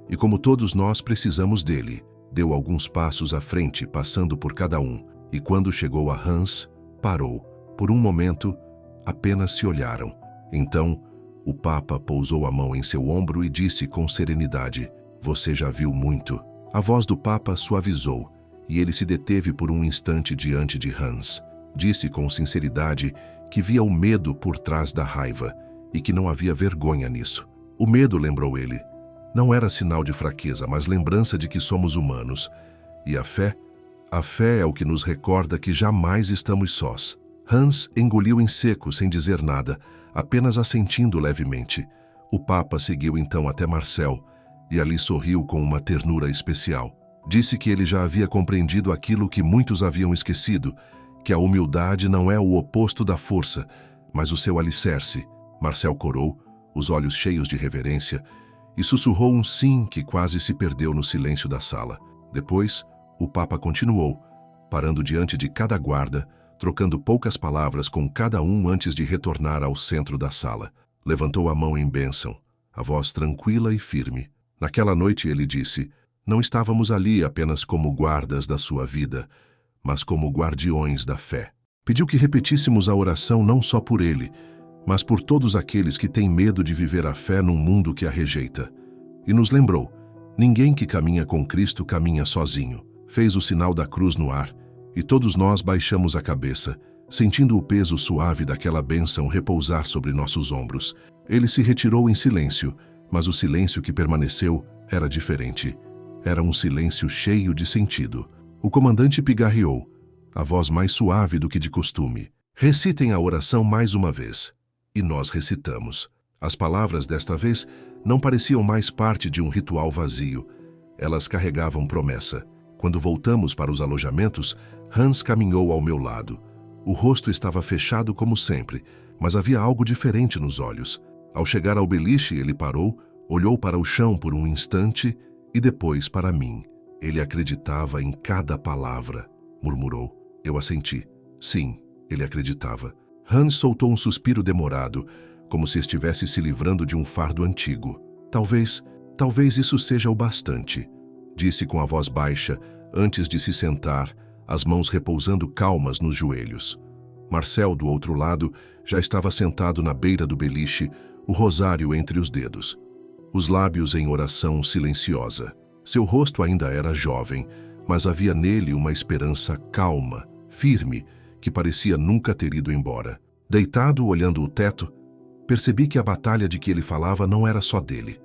E como todos nós precisamos dele. Deu alguns passos à frente, passando por cada um. E quando chegou a Hans, parou. Por um momento, apenas se olharam. Então, o Papa pousou a mão em seu ombro e disse com serenidade, você já viu muito. A voz do Papa suavizou, e ele se deteve por um instante diante de Hans. Disse com sinceridade que via o medo por trás da raiva, e que não havia vergonha nisso. O medo, lembrou ele, não era sinal de fraqueza, mas lembrança de que somos humanos. E a fé é o que nos recorda que jamais estamos sós. Hans engoliu em seco sem dizer nada, apenas assentindo levemente. O Papa seguiu então até Marcel, e ali sorriu com uma ternura especial. Disse que ele já havia compreendido aquilo que muitos haviam esquecido, que a humildade não é o oposto da força, mas o seu alicerce. Marcel corou, os olhos cheios de reverência, e sussurrou um sim que quase se perdeu no silêncio da sala. Depois, o Papa continuou, parando diante de cada guarda, trocando poucas palavras com cada um antes de retornar ao centro da sala. Levantou a mão em bênção, a voz tranquila e firme. Naquela noite ele disse: não estávamos ali apenas como guardas da sua vida, mas como guardiões da fé. Pediu que repetíssemos a oração não só por ele, mas por todos aqueles que têm medo de viver a fé num mundo que a rejeita. E nos lembrou: ninguém que caminha com Cristo caminha sozinho. Fez o sinal da cruz no ar, e todos nós baixamos a cabeça, sentindo o peso suave daquela bênção repousar sobre nossos ombros. Ele se retirou em silêncio, mas o silêncio que permaneceu era diferente. Era um silêncio cheio de sentido. O comandante pigarreou, a voz mais suave do que de costume: recitem a oração mais uma vez. E nós recitamos. As palavras desta vez não pareciam mais parte de um ritual vazio. Elas carregavam promessa. Quando voltamos para os alojamentos, Hans caminhou ao meu lado. O rosto estava fechado como sempre, mas havia algo diferente nos olhos. Ao chegar ao beliche, ele parou, olhou para o chão por um instante e depois para mim. Ele acreditava em cada palavra, murmurou. Eu assenti. Sim, ele acreditava. Hans soltou um suspiro demorado, como se estivesse se livrando de um fardo antigo. Talvez isso seja o bastante, disse com a voz baixa, antes de se sentar, as mãos repousando calmas nos joelhos. Marcel, do outro lado, já estava sentado na beira do beliche, o rosário entre os dedos. Os lábios em oração silenciosa. Seu rosto ainda era jovem, mas havia nele uma esperança calma, firme, que parecia nunca ter ido embora. Deitado, olhando o teto, percebi que a batalha de que ele falava não era só dele.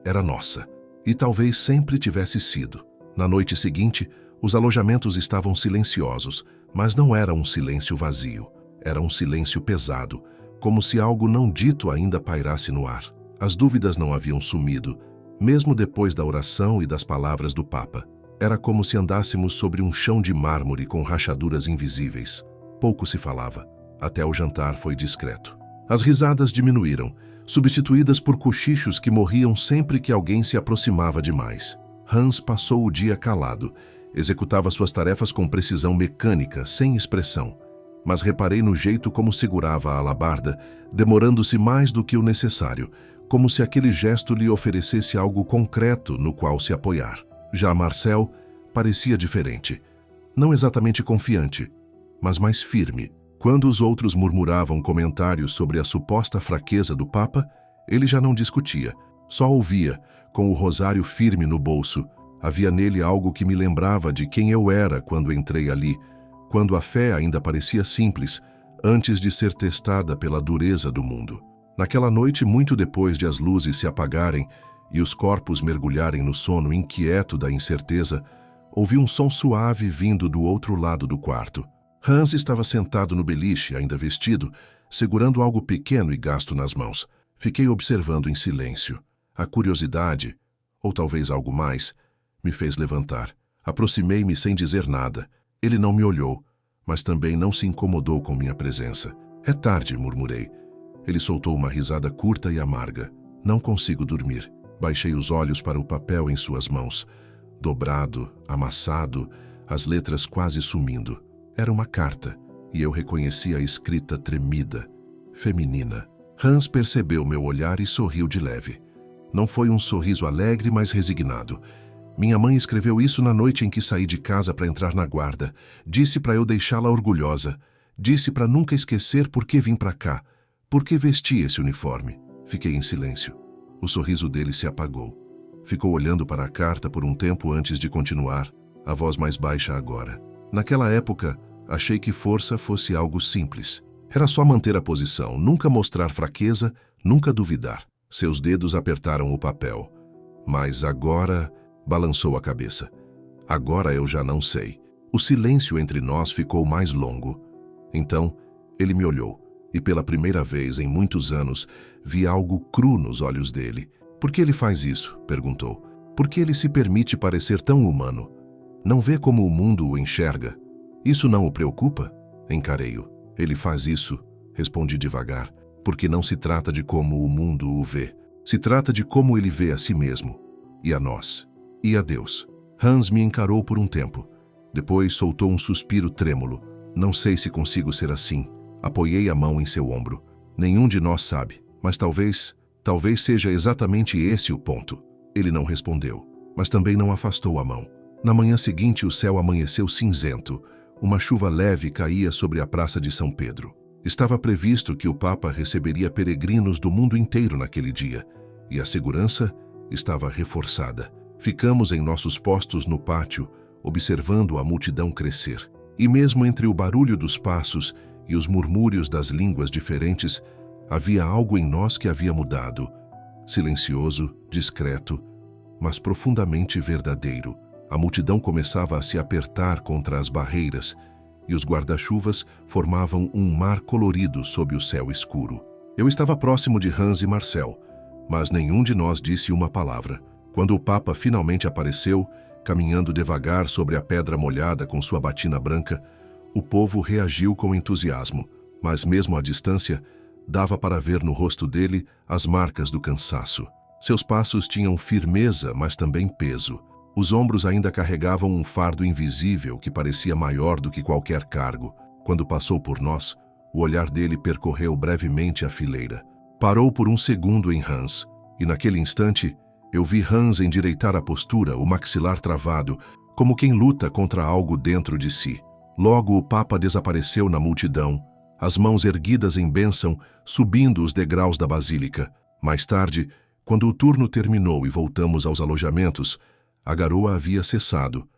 Era nossa. E talvez sempre tivesse sido. Na noite seguinte, os alojamentos estavam silenciosos, mas não era um silêncio vazio. Era um silêncio pesado, como se algo não dito ainda pairasse no ar. As dúvidas não haviam sumido, mesmo depois da oração e das palavras do Papa. Era como se andássemos sobre um chão de mármore com rachaduras invisíveis. Pouco se falava. Até o jantar foi discreto. As risadas diminuíram, substituídas por cochichos que morriam sempre que alguém se aproximava demais. Hans passou o dia calado. Executava suas tarefas com precisão mecânica, sem expressão. Mas reparei no jeito como segurava a alabarda, demorando-se mais do que o necessário, como se aquele gesto lhe oferecesse algo concreto no qual se apoiar. Já Marcel parecia diferente. Não exatamente confiante, mas mais firme. Quando os outros murmuravam comentários sobre a suposta fraqueza do Papa, ele já não discutia, só ouvia, com o rosário firme no bolso. Havia nele algo que me lembrava de quem eu era quando entrei ali, quando a fé ainda parecia simples, antes de ser testada pela dureza do mundo. Naquela noite, muito depois de as luzes se apagarem e os corpos mergulharem no sono inquieto da incerteza, ouvi um som suave vindo do outro lado do quarto. Hans estava sentado no beliche, ainda vestido, segurando algo pequeno e gasto nas mãos. Fiquei observando em silêncio. A curiosidade, ou talvez algo mais, me fez levantar. Aproximei-me sem dizer nada. Ele não me olhou, mas também não se incomodou com minha presença. É tarde, murmurei. Ele soltou uma risada curta e amarga. Não consigo dormir. Baixei os olhos para o papel em suas mãos. Dobrado, amassado, as letras quase sumindo. Era uma carta, e eu reconheci a escrita tremida, feminina. Hans percebeu meu olhar e sorriu de leve. Não foi um sorriso alegre, mas resignado. Minha mãe escreveu isso na noite em que saí de casa para entrar na guarda. Disse para eu deixá-la orgulhosa. Disse para nunca esquecer por que vim para cá, por que vesti esse uniforme. Fiquei em silêncio. O sorriso dele se apagou. Ficou olhando para a carta por um tempo antes de continuar, a voz mais baixa agora. Naquela época, achei que força fosse algo simples. Era só manter a posição, nunca mostrar fraqueza, nunca duvidar. Seus dedos apertaram o papel. Mas agora, balançou a cabeça. Agora eu já não sei. O silêncio entre nós ficou mais longo. Então, ele me olhou, e pela primeira vez em muitos anos, vi algo cru nos olhos dele. Por que ele faz isso? Perguntou. Por que ele se permite parecer tão humano? Não vê como o mundo o enxerga? Isso não o preocupa? Encarei-o. Ele faz isso, respondi devagar, porque não se trata de como o mundo o vê. Se trata de como ele vê a si mesmo, e a nós, e a Deus. Hans me encarou por um tempo. Depois soltou um suspiro trêmulo. Não sei se consigo ser assim. Apoiei a mão em seu ombro. Nenhum de nós sabe, mas talvez seja exatamente esse o ponto. Ele não respondeu, mas também não afastou a mão. Na manhã seguinte, o céu amanheceu cinzento. Uma chuva leve caía sobre a Praça de São Pedro. Estava previsto que o Papa receberia peregrinos do mundo inteiro naquele dia, e a segurança estava reforçada. Ficamos em nossos postos no pátio, observando a multidão crescer. E mesmo entre o barulho dos passos e os murmúrios das línguas diferentes, havia algo em nós que havia mudado. Silencioso, discreto, mas profundamente verdadeiro. A multidão começava a se apertar contra as barreiras, e os guarda-chuvas formavam um mar colorido sob o céu escuro. Eu estava próximo de Hans e Marcel, mas nenhum de nós disse uma palavra. Quando o Papa finalmente apareceu, caminhando devagar sobre a pedra molhada com sua batina branca, o povo reagiu com entusiasmo, mas mesmo à distância, dava para ver no rosto dele as marcas do cansaço. Seus passos tinham firmeza, mas também peso. Os ombros ainda carregavam um fardo invisível que parecia maior do que qualquer cargo. Quando passou por nós, o olhar dele percorreu brevemente a fileira. Parou por um segundo em Hans, e naquele instante, eu vi Hans endireitar a postura, o maxilar travado, como quem luta contra algo dentro de si. Logo o Papa desapareceu na multidão, as mãos erguidas em bênção, subindo os degraus da basílica. Mais tarde, quando o turno terminou e voltamos aos alojamentos, a garoa havia cessado,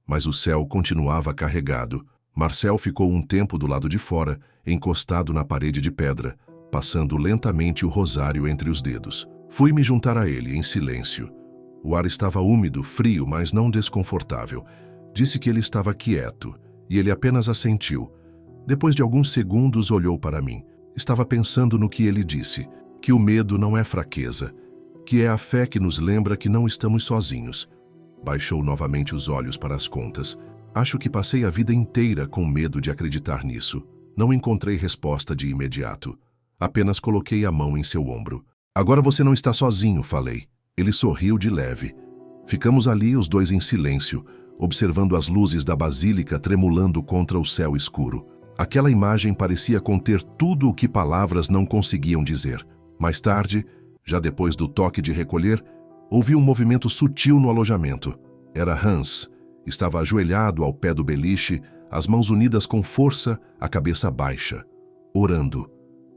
mas o céu continuava carregado. Marcel ficou um tempo do lado de fora, encostado na parede de pedra, passando lentamente o rosário entre os dedos. Fui me juntar a ele, em silêncio. O ar estava úmido, frio, mas não desconfortável. Disse que ele estava quieto, e ele apenas assentiu. Depois de alguns segundos, olhou para mim. Estava pensando no que ele disse, que o medo não é fraqueza, que é a fé que nos lembra que não estamos sozinhos. Baixou novamente os olhos para as contas. Acho que passei a vida inteira com medo de acreditar nisso. Não encontrei resposta de imediato. Apenas coloquei a mão em seu ombro. Agora você não está sozinho, falei. Ele sorriu de leve. Ficamos ali, os dois em silêncio, observando as luzes da basílica tremulando contra o céu escuro. Aquela imagem parecia conter tudo o que palavras não conseguiam dizer. Mais tarde, já depois do toque de recolher, ouvi um movimento sutil no alojamento. Era Hans. Estava ajoelhado ao pé do beliche, as mãos unidas com força, a cabeça baixa, orando.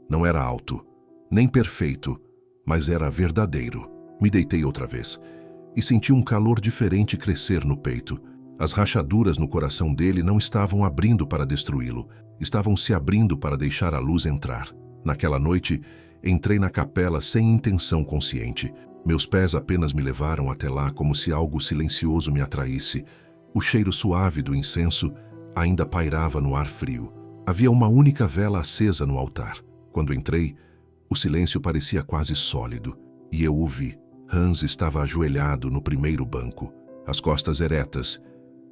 Não era alto, nem perfeito, mas era verdadeiro. Me deitei outra vez e senti um calor diferente crescer no peito. As rachaduras no coração dele não estavam abrindo para destruí-lo, estavam se abrindo para deixar a luz entrar. Naquela noite, entrei na capela sem intenção consciente. Meus pés apenas me levaram até lá como se algo silencioso me atraísse. O cheiro suave do incenso ainda pairava no ar frio. Havia uma única vela acesa no altar. Quando entrei, o silêncio parecia quase sólido, e eu o vi. Hans estava ajoelhado no primeiro banco, as costas eretas,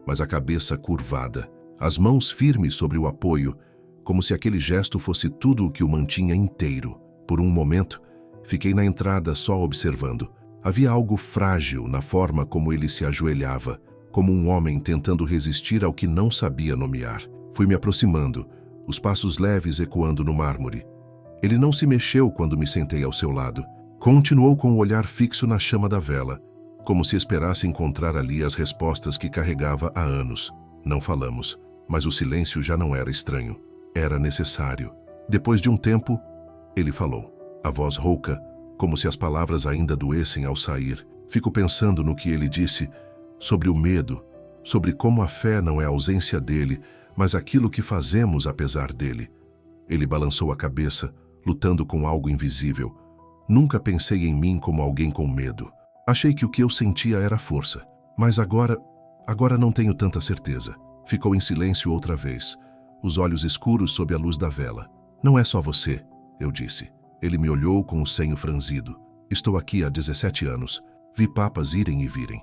mas a cabeça curvada, as mãos firmes sobre o apoio, como se aquele gesto fosse tudo o que o mantinha inteiro. Por um momento, fiquei na entrada só observando. Havia algo frágil na forma como ele se ajoelhava, como um homem tentando resistir ao que não sabia nomear. Fui me aproximando, os passos leves ecoando no mármore. Ele não se mexeu quando me sentei ao seu lado. Continuou com o olhar fixo na chama da vela, como se esperasse encontrar ali as respostas que carregava há anos. Não falamos, mas o silêncio já não era estranho. Era necessário. Depois de um tempo, ele falou. A voz rouca, como se as palavras ainda doessem ao sair. Fico pensando no que ele disse sobre o medo, sobre como a fé não é a ausência dele, mas aquilo que fazemos apesar dele. Ele balançou a cabeça, lutando com algo invisível. Nunca pensei em mim como alguém com medo. Achei que o que eu sentia era força. Mas agora não tenho tanta certeza. Ficou em silêncio outra vez, os olhos escuros sob a luz da vela. Não é só você, eu disse. Ele me olhou com o senho franzido. Estou aqui há 17 anos. Vi papas irem e virem.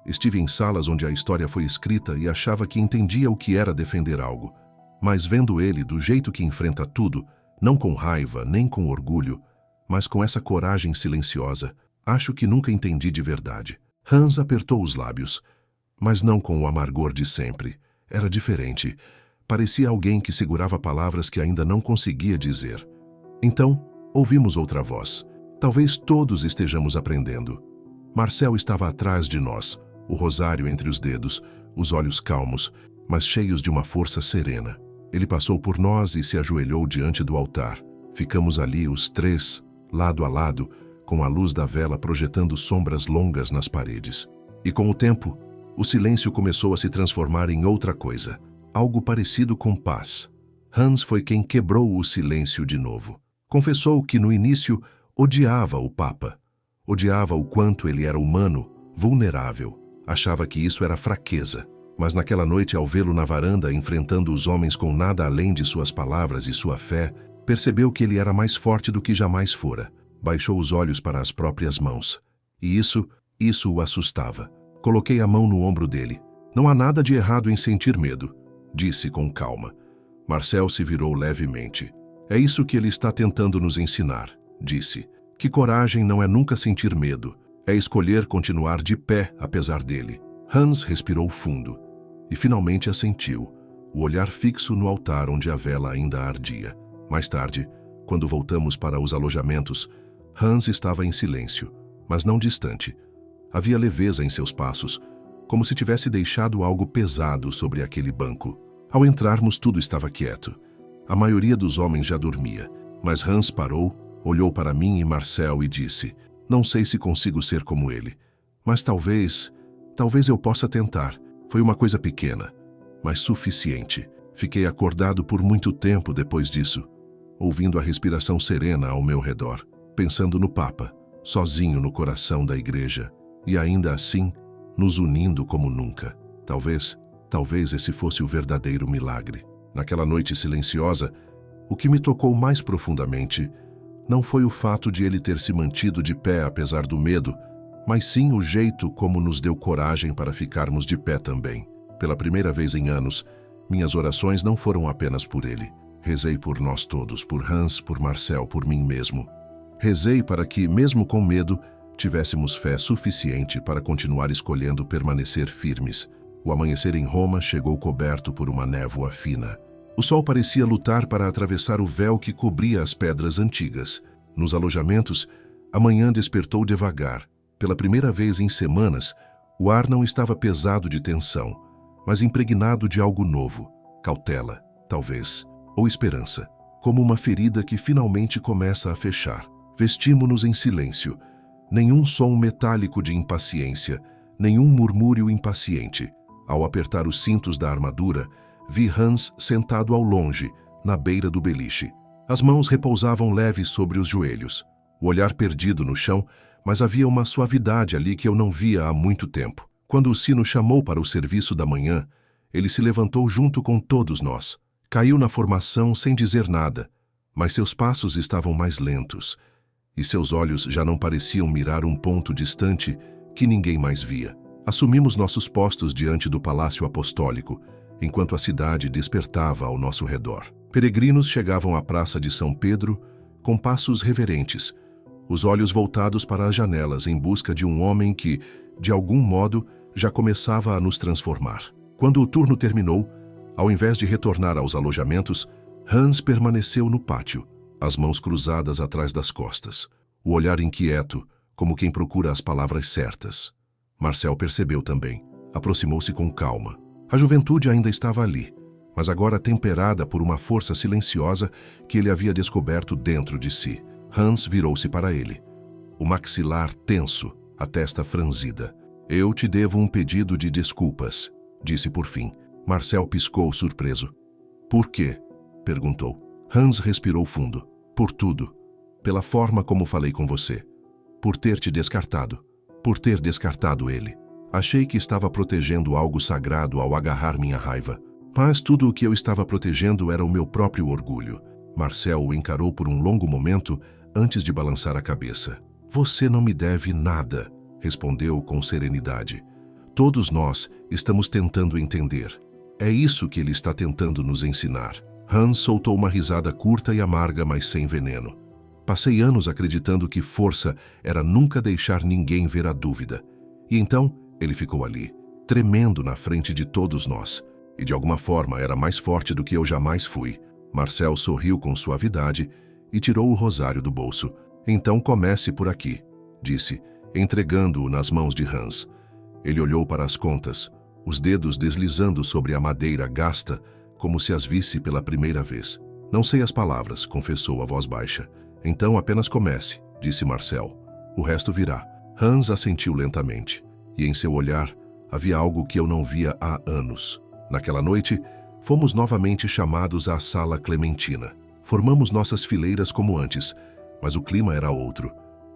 Estive em salas onde a história foi escrita e achava que entendia o que era defender algo. Mas vendo ele do jeito que enfrenta tudo, não com raiva nem com orgulho, mas com essa coragem silenciosa, acho que nunca entendi de verdade. Hans apertou os lábios, mas não com o amargor de sempre. Era diferente. Parecia alguém que segurava palavras que ainda não conseguia dizer. Então, ouvimos outra voz. Talvez todos estejamos aprendendo. Marcel estava atrás de nós, o rosário entre os dedos, os olhos calmos, mas cheios de uma força serena. Ele passou por nós e se ajoelhou diante do altar. Ficamos ali os três, lado a lado, com a luz da vela projetando sombras longas nas paredes. E com o tempo, o silêncio começou a se transformar em outra coisa, algo parecido com paz. Hans foi quem quebrou o silêncio de novo. Confessou que no início odiava o Papa. Odiava o quanto ele era humano, vulnerável. Achava que isso era fraqueza. Mas naquela noite, ao vê-lo na varanda enfrentando os homens com nada além de suas palavras e sua fé, percebeu que ele era mais forte do que jamais fora. Baixou os olhos para as próprias mãos. E isso o assustava. Coloquei a mão no ombro dele. Não há nada de errado em sentir medo, disse com calma. Marcel se virou levemente. É isso que ele está tentando nos ensinar, disse. Que coragem não é nunca sentir medo. É escolher continuar de pé apesar dele. Hans respirou fundo e finalmente assentiu, o olhar fixo no altar onde a vela ainda ardia. Mais tarde, quando voltamos para os alojamentos, Hans estava em silêncio, mas não distante. Havia leveza em seus passos, como se tivesse deixado algo pesado sobre aquele banco. Ao entrarmos, tudo estava quieto. A maioria dos homens já dormia, mas Hans parou, olhou para mim e Marcel e disse: não sei se consigo ser como ele, mas talvez eu possa tentar. Foi uma coisa pequena, mas suficiente. Fiquei acordado por muito tempo depois disso, ouvindo a respiração serena ao meu redor, pensando no Papa, sozinho no coração da igreja, e ainda assim, nos unindo como nunca. Talvez esse fosse o verdadeiro milagre. Naquela noite silenciosa, o que me tocou mais profundamente não foi o fato de ele ter se mantido de pé apesar do medo, mas sim o jeito como nos deu coragem para ficarmos de pé também. Pela primeira vez em anos, minhas orações não foram apenas por ele. Rezei por nós todos, por Hans, por Marcel, por mim mesmo. Rezei para que, mesmo com medo, tivéssemos fé suficiente para continuar escolhendo permanecer firmes. O amanhecer em Roma chegou coberto por uma névoa fina. O sol parecia lutar para atravessar o véu que cobria as pedras antigas. Nos alojamentos, a manhã despertou devagar. Pela primeira vez em semanas, o ar não estava pesado de tensão, mas impregnado de algo novo, cautela, talvez, ou esperança, como uma ferida que finalmente começa a fechar. Vestimos-nos em silêncio, nenhum som metálico de impaciência, nenhum murmúrio impaciente. Ao apertar os cintos da armadura, vi Hans sentado ao longe, na beira do beliche. As mãos repousavam leves sobre os joelhos, o olhar perdido no chão, mas havia uma suavidade ali que eu não via há muito tempo. Quando o sino chamou para o serviço da manhã, ele se levantou junto com todos nós. Caiu na formação sem dizer nada, mas seus passos estavam mais lentos, e seus olhos já não pareciam mirar um ponto distante que ninguém mais via. Assumimos nossos postos diante do Palácio Apostólico, enquanto a cidade despertava ao nosso redor. Peregrinos chegavam à Praça de São Pedro com passos reverentes, os olhos voltados para as janelas em busca de um homem que, de algum modo, já começava a nos transformar. Quando o turno terminou, ao invés de retornar aos alojamentos, Hans permaneceu no pátio, as mãos cruzadas atrás das costas, o olhar inquieto, como quem procura as palavras certas. Marcel percebeu também. Aproximou-se com calma. A juventude ainda estava ali, mas agora temperada por uma força silenciosa que ele havia descoberto dentro de si. Hans virou-se para ele, o maxilar tenso, a testa franzida. Eu te devo um pedido de desculpas, disse por fim. Marcel piscou surpreso. Por quê? Perguntou. Hans respirou fundo. Por tudo. Pela forma como falei com você. Por ter te descartado. Por ter descartado ele. Achei que estava protegendo algo sagrado ao agarrar minha raiva. Mas tudo o que eu estava protegendo era o meu próprio orgulho. Marcel o encarou por um longo momento antes de balançar a cabeça. Você não me deve nada, respondeu com serenidade. Todos nós estamos tentando entender. É isso que ele está tentando nos ensinar. Hans soltou uma risada curta e amarga, mas sem veneno. Passei anos acreditando que força era nunca deixar ninguém ver a dúvida. E então ele ficou ali, tremendo na frente de todos nós. e de alguma forma era mais forte do que eu jamais fui. Marcel sorriu com suavidade e tirou o rosário do bolso. Então comece por aqui, disse, entregando-o nas mãos de Hans. Ele olhou para as contas, os dedos deslizando sobre a madeira gasta, como se as visse pela primeira vez. Não sei as palavras, confessou a voz baixa. Então apenas comece, disse Marcel. O resto virá. Hans assentiu lentamente, e em seu olhar havia algo que eu não via há anos. Naquela noite, fomos novamente chamados à sala Clementina. Formamos nossas fileiras como antes, mas o clima era outro.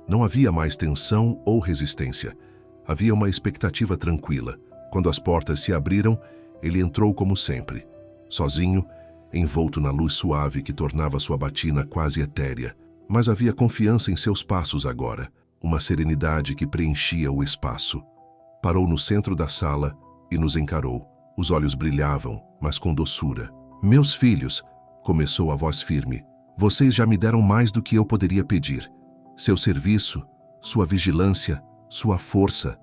Não havia mais tensão ou resistência. Havia uma expectativa tranquila. Quando as portas se abriram, ele entrou como sempre. Sozinho, envolto na luz suave que tornava sua batina quase etérea. Mas havia confiança em seus passos agora, uma serenidade que preenchia o espaço. Parou no centro da sala e nos encarou. Os olhos brilhavam, mas com doçura. Meus filhos, começou a voz firme, vocês já me deram mais do que eu poderia pedir. Seu serviço, sua vigilância, sua força.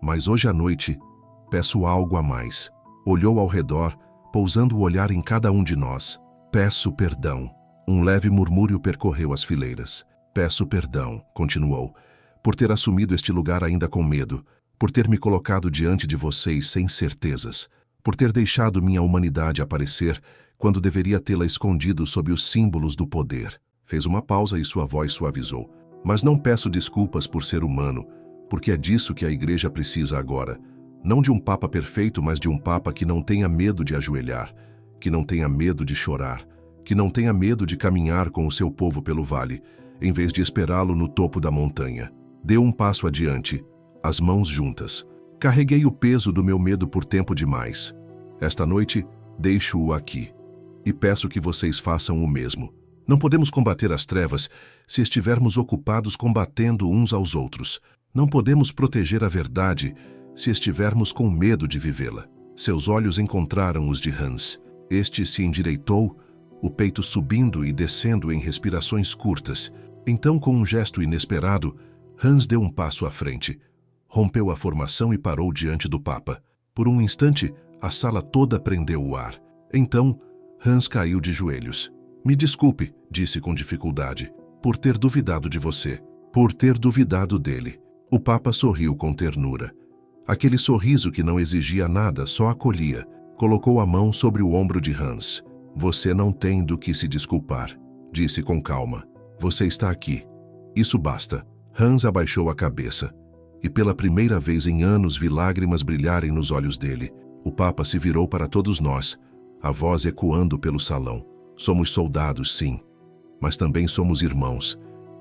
Mas hoje à noite, peço algo a mais. Olhou ao redor, pousando o olhar em cada um de nós. Peço perdão. Um leve murmúrio percorreu as fileiras. Peço perdão, continuou, por ter assumido este lugar ainda com medo, por ter me colocado diante de vocês sem certezas, por ter deixado minha humanidade aparecer quando deveria tê-la escondido sob os símbolos do poder. Fez uma pausa e sua voz suavizou. Mas não peço desculpas por ser humano, porque é disso que a Igreja precisa agora. Não de um Papa perfeito, mas de um Papa que não tenha medo de ajoelhar, que não tenha medo de chorar, que não tenha medo de caminhar com o seu povo pelo vale, em vez de esperá-lo no topo da montanha. Deu um passo adiante, as mãos juntas. Carreguei o peso do meu medo por tempo demais. Esta noite, deixo-o aqui. E peço que vocês façam o mesmo. Não podemos combater as trevas se estivermos ocupados combatendo uns aos outros. Não podemos proteger a verdade se estivermos com medo de vivê-la. Seus olhos encontraram os de Hans. Este se endireitou, o peito subindo e descendo em respirações curtas. Então, com um gesto inesperado, Hans deu um passo à frente. Rompeu a formação e parou diante do Papa. Por um instante, a sala toda prendeu o ar. Então, Hans caiu de joelhos. Me desculpe, disse com dificuldade, por ter duvidado de você, por ter duvidado dele. O Papa sorriu com ternura. Aquele sorriso que não exigia nada, só acolhia. Colocou a mão sobre o ombro de Hans. Você não tem do que se desculpar, disse com calma. Você está aqui. Isso basta. Hans abaixou a cabeça. E pela primeira vez em anos vi lágrimas brilharem nos olhos dele. O Papa se virou para todos nós, a voz ecoando pelo salão. Somos soldados, sim, mas também somos irmãos.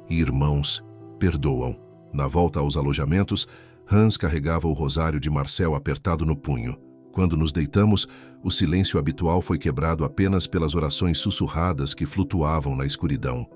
E irmãos perdoam. Na volta aos alojamentos, Hans carregava o rosário de Marcel apertado no punho. Quando nos deitamos, o silêncio habitual foi quebrado apenas pelas orações sussurradas que flutuavam na escuridão.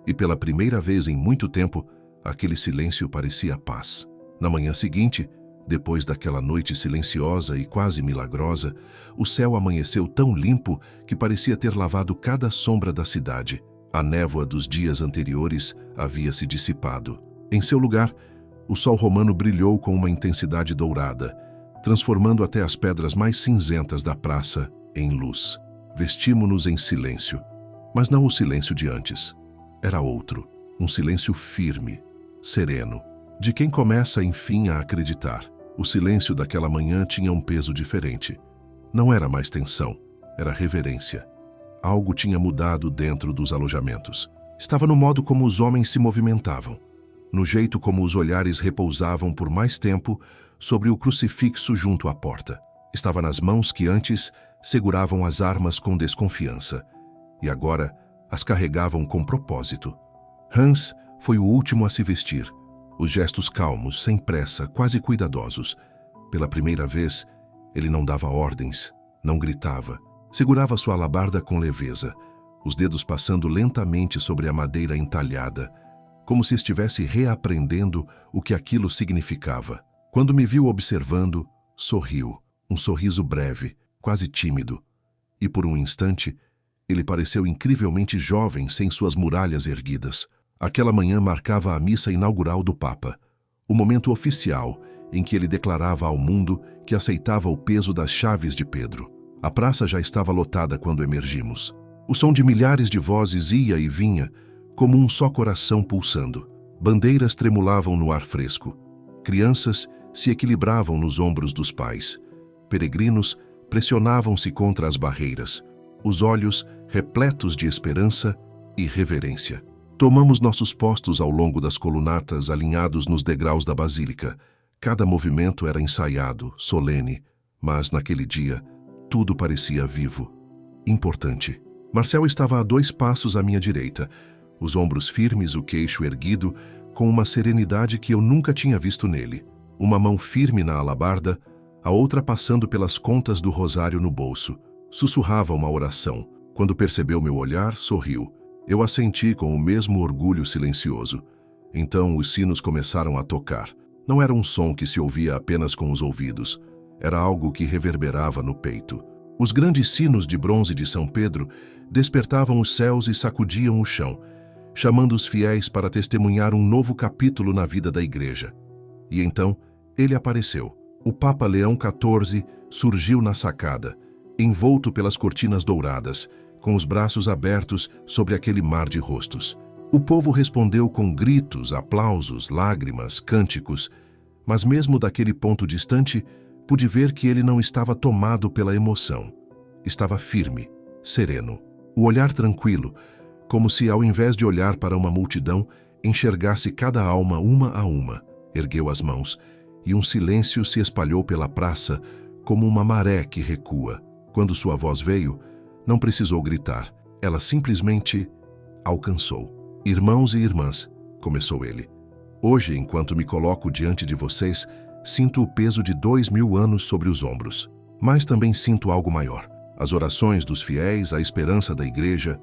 E pela primeira vez em muito tempo, aquele silêncio parecia paz. Na manhã seguinte, depois daquela noite silenciosa e quase milagrosa, o céu amanheceu tão limpo que parecia ter lavado cada sombra da cidade. A névoa dos dias anteriores havia se dissipado. Em seu lugar, o sol romano brilhou com uma intensidade dourada, transformando até as pedras mais cinzentas da praça em luz. Vestimos-nos em silêncio, mas não o silêncio de antes. Era outro, um silêncio firme, sereno, de quem começa, enfim, a acreditar. O silêncio daquela manhã tinha um peso diferente. Não era mais tensão, era reverência. Algo tinha mudado dentro dos alojamentos. Estava no modo como os homens se movimentavam, no jeito como os olhares repousavam por mais tempo sobre o crucifixo junto à porta. Estava nas mãos que antes seguravam as armas com desconfiança, e agora as carregavam com propósito. Hans foi o último a se vestir. Os gestos calmos, sem pressa, quase cuidadosos. Pela primeira vez, ele não dava ordens, não gritava. Segurava sua alabarda com leveza, os dedos passando lentamente sobre a madeira entalhada, como se estivesse reaprendendo o que aquilo significava. Quando me viu observando, sorriu, um sorriso breve, quase tímido. E por um instante, ele pareceu incrivelmente jovem sem suas muralhas erguidas. Aquela manhã marcava a missa inaugural do Papa, o momento oficial em que ele declarava ao mundo que aceitava o peso das chaves de Pedro. A praça já estava lotada quando emergimos. O som de milhares de vozes ia e vinha, como um só coração pulsando. Bandeiras tremulavam no ar fresco. Crianças se equilibravam nos ombros dos pais. Peregrinos pressionavam-se contra as barreiras, os olhos repletos de esperança e reverência. Tomamos nossos postos ao longo das colunatas alinhados nos degraus da basílica. Cada movimento era ensaiado, solene, mas naquele dia tudo parecia vivo, importante. Marcel estava a 2 passos à minha direita, os ombros firmes, o queixo erguido, com uma serenidade que eu nunca tinha visto nele. Uma mão firme na alabarda, a outra passando pelas contas do rosário no bolso. Sussurrava uma oração. Quando percebeu meu olhar, sorriu. Eu assenti com o mesmo orgulho silencioso. Então os sinos começaram a tocar. Não era um som que se ouvia apenas com os ouvidos. Era algo que reverberava no peito. Os grandes sinos de bronze de São Pedro despertavam os céus e sacudiam o chão, chamando os fiéis para testemunhar um novo capítulo na vida da igreja. E então, ele apareceu. O Papa Leão XIV surgiu na sacada, envolto pelas cortinas douradas, com os braços abertos sobre aquele mar de rostos. O povo respondeu com gritos, aplausos, lágrimas, cânticos, mas mesmo daquele ponto distante, pude ver que ele não estava tomado pela emoção. Estava firme, sereno. O olhar tranquilo, como se ao invés de olhar para uma multidão, enxergasse cada alma uma a uma. Ergueu as mãos, e um silêncio se espalhou pela praça, como uma maré que recua. Quando sua voz veio, não precisou gritar. Ela simplesmente alcançou. Irmãos e irmãs, começou ele. Hoje, enquanto me coloco diante de vocês, sinto o peso de 2000 anos sobre os ombros. Mas também sinto algo maior. As orações dos fiéis, a esperança da igreja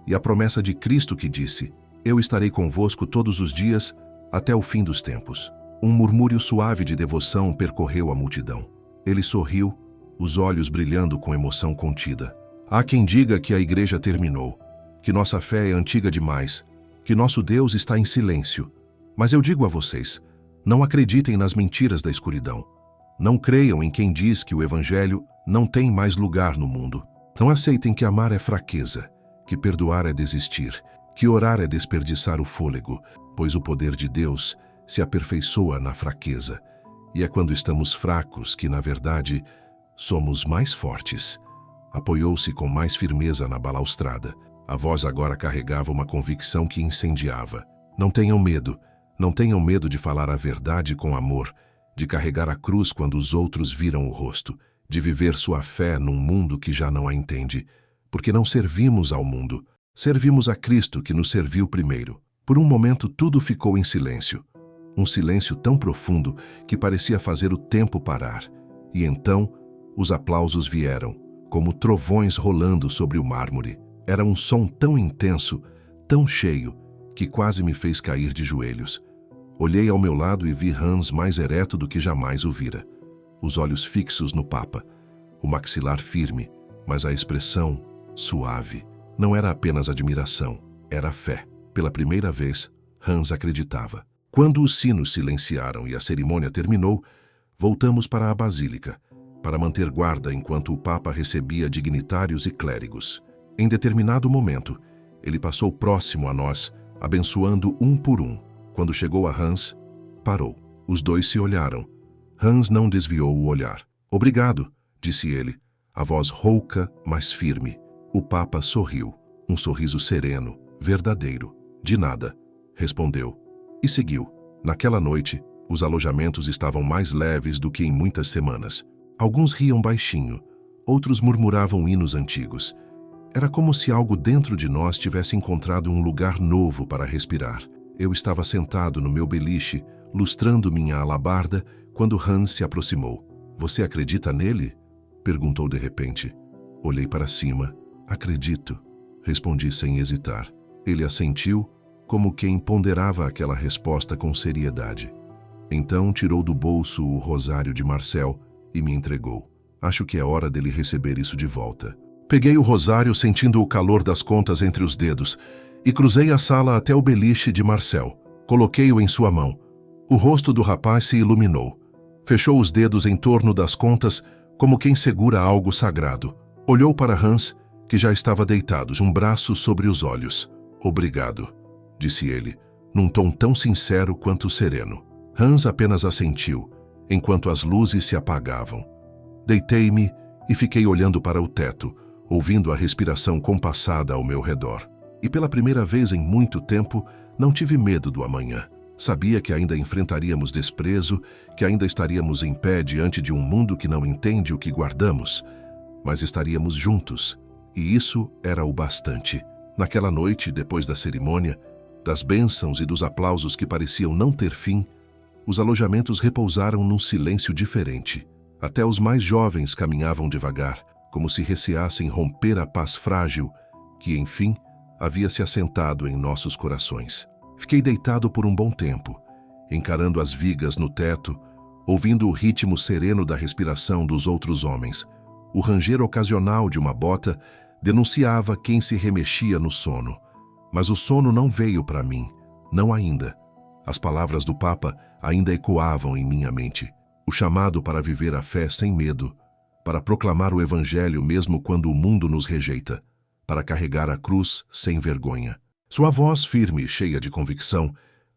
e a promessa de Cristo que disse: eu estarei convosco todos os dias até o fim dos tempos. Um murmúrio suave de devoção percorreu a multidão. Ele sorriu, os olhos brilhando com emoção contida. Há quem diga que a igreja terminou, que nossa fé é antiga demais, que nosso Deus está em silêncio. Mas eu digo a vocês, não acreditem nas mentiras da escuridão. Não creiam em quem diz que o Evangelho não tem mais lugar no mundo. Não aceitem que amar é fraqueza, que perdoar é desistir, que orar é desperdiçar o fôlego, pois o poder de Deus se aperfeiçoa na fraqueza. E é quando estamos fracos que, na verdade, somos mais fortes. Apoiou-se com mais firmeza na balaustrada. A voz agora carregava uma convicção que incendiava. Não tenham medo. Não tenham medo de falar a verdade com amor, de carregar a cruz quando os outros viram o rosto, de viver sua fé num mundo que já não a entende, porque não servimos ao mundo, servimos a Cristo que nos serviu primeiro. Por um momento tudo ficou em silêncio, um silêncio tão profundo que parecia fazer o tempo parar. E então os aplausos vieram, como trovões rolando sobre o mármore. Era um som tão intenso, tão cheio, que quase me fez cair de joelhos. Olhei ao meu lado e vi Hans mais ereto do que jamais o vira. Os olhos fixos no Papa, o maxilar firme, mas a expressão suave. Não era apenas admiração, era fé. Pela primeira vez, Hans acreditava. Quando os sinos silenciaram e a cerimônia terminou, voltamos para a basílica, para manter guarda enquanto o Papa recebia dignitários e clérigos. Em determinado momento, ele passou próximo a nós, abençoando um por um. Quando chegou a Hans, parou. Os dois se olharam. Hans não desviou o olhar. Obrigado, disse ele, a voz rouca, mas firme. O Papa sorriu, um sorriso sereno, verdadeiro. De nada, respondeu, e seguiu. Naquela noite, os alojamentos estavam mais leves do que em muitas semanas. Alguns riam baixinho, outros murmuravam hinos antigos. Era como se algo dentro de nós tivesse encontrado um lugar novo para respirar. Eu estava sentado no meu beliche, lustrando minha alabarda, quando Hans se aproximou. Você acredita nele? Perguntou de repente. Olhei para cima. Acredito, respondi sem hesitar. Ele assentiu, como quem ponderava aquela resposta com seriedade. Então tirou do bolso o rosário de Marcel e me entregou. Acho que é hora dele receber isso de volta. Peguei o rosário sentindo o calor das contas entre os dedos e cruzei a sala até o beliche de Marcel. Coloquei-o em sua mão. O rosto do rapaz se iluminou. Fechou os dedos em torno das contas como quem segura algo sagrado. Olhou para Hans, que já estava deitado, um braço sobre os olhos. Obrigado, disse ele, num tom tão sincero quanto sereno. Hans apenas assentiu, enquanto as luzes se apagavam. Deitei-me e fiquei olhando para o teto, ouvindo a respiração compassada ao meu redor. E pela primeira vez em muito tempo, não tive medo do amanhã. Sabia que ainda enfrentaríamos desprezo, que ainda estaríamos em pé diante de um mundo que não entende o que guardamos, mas estaríamos juntos, e isso era o bastante. Naquela noite, depois da cerimônia, das bênçãos e dos aplausos que pareciam não ter fim, os alojamentos repousaram num silêncio diferente. Até os mais jovens caminhavam devagar, como se receassem romper a paz frágil que, enfim, havia se assentado em nossos corações. Fiquei deitado por um bom tempo, encarando as vigas no teto, ouvindo o ritmo sereno da respiração dos outros homens. O ranger ocasional de uma bota denunciava quem se remexia no sono. Mas o sono não veio para mim, não ainda. As palavras do Papa ainda ecoavam em minha mente. O chamado para viver a fé sem medo, para proclamar o Evangelho mesmo quando o mundo nos rejeita, para carregar a cruz sem vergonha. Sua voz firme e cheia de convicção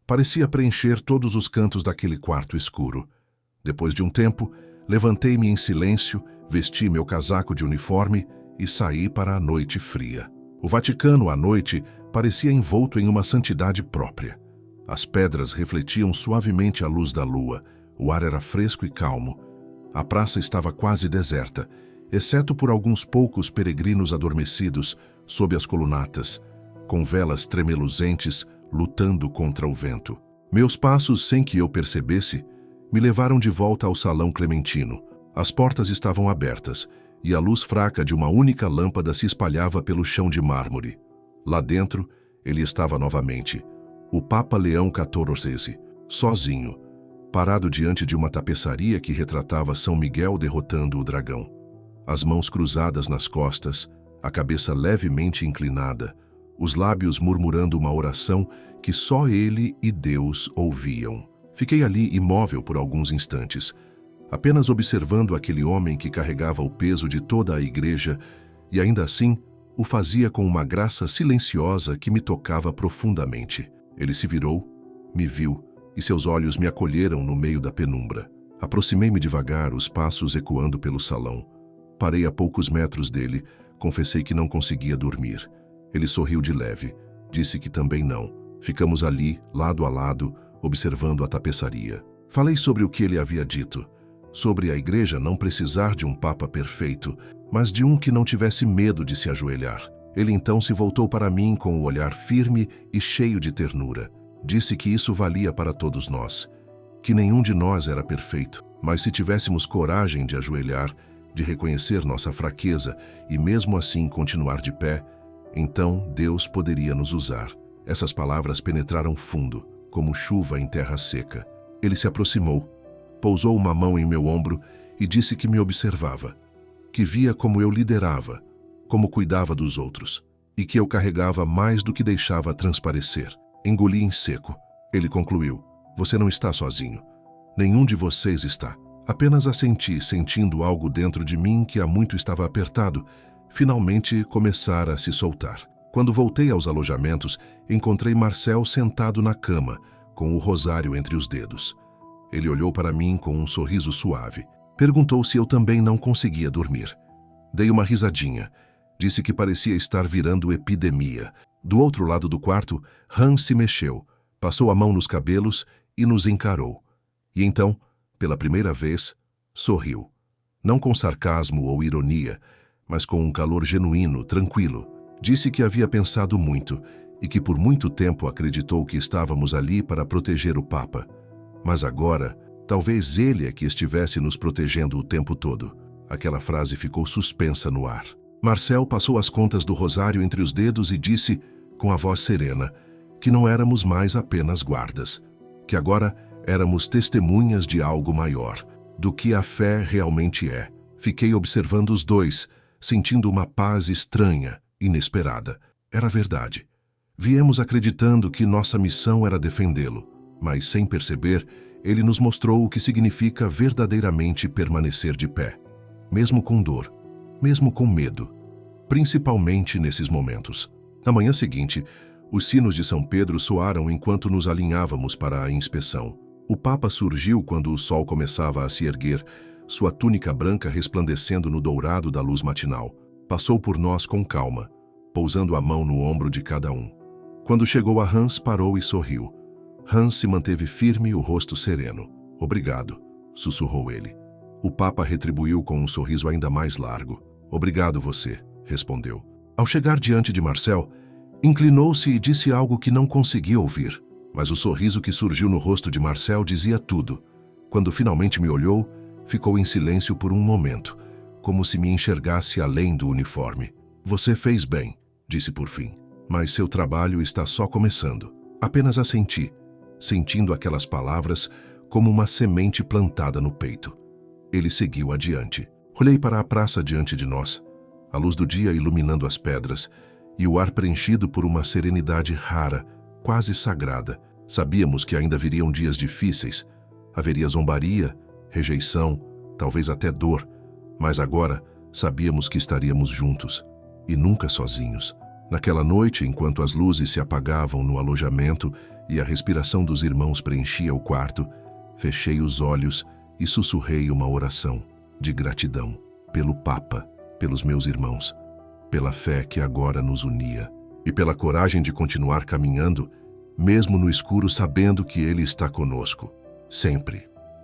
parecia preencher todos os cantos daquele quarto escuro. Depois de um tempo, levantei-me em silêncio, vesti meu casaco de uniforme e saí para a noite fria. O Vaticano, à noite, parecia envolto em uma santidade própria. As pedras refletiam suavemente a luz da lua, o ar era fresco e calmo. A praça estava quase deserta, exceto por alguns poucos peregrinos adormecidos sob as colunatas, com velas tremeluzentes lutando contra o vento. Meus passos, sem que eu percebesse, me levaram de volta ao salão clementino. As portas estavam abertas e a luz fraca de uma única lâmpada se espalhava pelo chão de mármore. Lá dentro, ele estava novamente, o Papa Leão XIV, sozinho, parado diante de uma tapeçaria que retratava São Miguel derrotando o dragão. As mãos cruzadas nas costas, a cabeça levemente inclinada, os lábios murmurando uma oração que só ele e Deus ouviam. Fiquei ali imóvel por alguns instantes, apenas observando aquele homem que carregava o peso de toda a igreja e ainda assim o fazia com uma graça silenciosa que me tocava profundamente. Ele se virou, me viu e seus olhos me acolheram no meio da penumbra. Aproximei-me devagar, os passos ecoando pelo salão. Parei a poucos metros dele, confessei que não conseguia dormir. Ele sorriu de leve, disse que também não. Ficamos ali, lado a lado, observando a tapeçaria. Falei sobre o que ele havia dito, sobre a igreja não precisar de um papa perfeito, mas de um que não tivesse medo de se ajoelhar. Ele então se voltou para mim com o olhar firme e cheio de ternura. Disse que isso valia para todos nós, que nenhum de nós era perfeito, mas se tivéssemos coragem de ajoelhar, de reconhecer nossa fraqueza e mesmo assim continuar de pé, então Deus poderia nos usar. Essas palavras penetraram fundo, como chuva em terra seca. Ele se aproximou, pousou uma mão em meu ombro e disse que me observava, que via como eu liderava, como cuidava dos outros, e que eu carregava mais do que deixava transparecer. Engoli em seco. Ele concluiu: você não está sozinho. Nenhum de vocês está. Apenas assenti, sentindo algo dentro de mim que há muito estava apertado, finalmente começar a se soltar. Quando voltei aos alojamentos, encontrei Marcel sentado na cama, com o rosário entre os dedos. Ele olhou para mim com um sorriso suave. Perguntou se eu também não conseguia dormir. Dei uma risadinha. Disse que parecia estar virando epidemia. Do outro lado do quarto, Hans se mexeu, passou a mão nos cabelos e nos encarou. E então, pela primeira vez, sorriu. Não com sarcasmo ou ironia, mas com um calor genuíno, tranquilo. Disse que havia pensado muito e que por muito tempo acreditou que estávamos ali para proteger o Papa. Mas agora, talvez ele é que estivesse nos protegendo o tempo todo. Aquela frase ficou suspensa no ar. Marcel passou as contas do rosário entre os dedos e disse, com a voz serena, que não éramos mais apenas guardas, que agora éramos testemunhas de algo maior, do que a fé realmente é. Fiquei observando os dois, sentindo uma paz estranha, inesperada. Era verdade. Viemos acreditando que nossa missão era defendê-lo, mas sem perceber, ele nos mostrou o que significa verdadeiramente permanecer de pé, mesmo com dor, mesmo com medo, principalmente nesses momentos. Na manhã seguinte, os sinos de São Pedro soaram enquanto nos alinhávamos para a inspeção. O Papa surgiu quando o sol começava a se erguer, sua túnica branca resplandecendo no dourado da luz matinal. Passou por nós com calma, pousando a mão no ombro de cada um. Quando chegou a Hans, parou e sorriu. Hans se manteve firme, o rosto sereno. "Obrigado", sussurrou ele. O Papa retribuiu com um sorriso ainda mais largo. "Obrigado você", respondeu. Ao chegar diante de Marcel, inclinou-se e disse algo que não conseguia ouvir, mas o sorriso que surgiu no rosto de Marcel dizia tudo. Quando finalmente me olhou, ficou em silêncio por um momento, como se me enxergasse além do uniforme. "Você fez bem", disse por fim, "mas seu trabalho está só começando." Apenas assenti, sentindo aquelas palavras como uma semente plantada no peito. Ele seguiu adiante. Olhei para a praça diante de nós, a luz do dia iluminando as pedras, e o ar preenchido por uma serenidade rara, quase sagrada. Sabíamos que ainda viriam dias difíceis. Haveria zombaria, rejeição, talvez até dor, mas agora sabíamos que estaríamos juntos, e nunca sozinhos. Naquela noite, enquanto as luzes se apagavam no alojamento e a respiração dos irmãos preenchia o quarto, fechei os olhos e sussurrei uma oração de gratidão pelo Papa, pelos meus irmãos, pela fé que agora nos unia e pela coragem de continuar caminhando, mesmo no escuro, sabendo que Ele está conosco, sempre.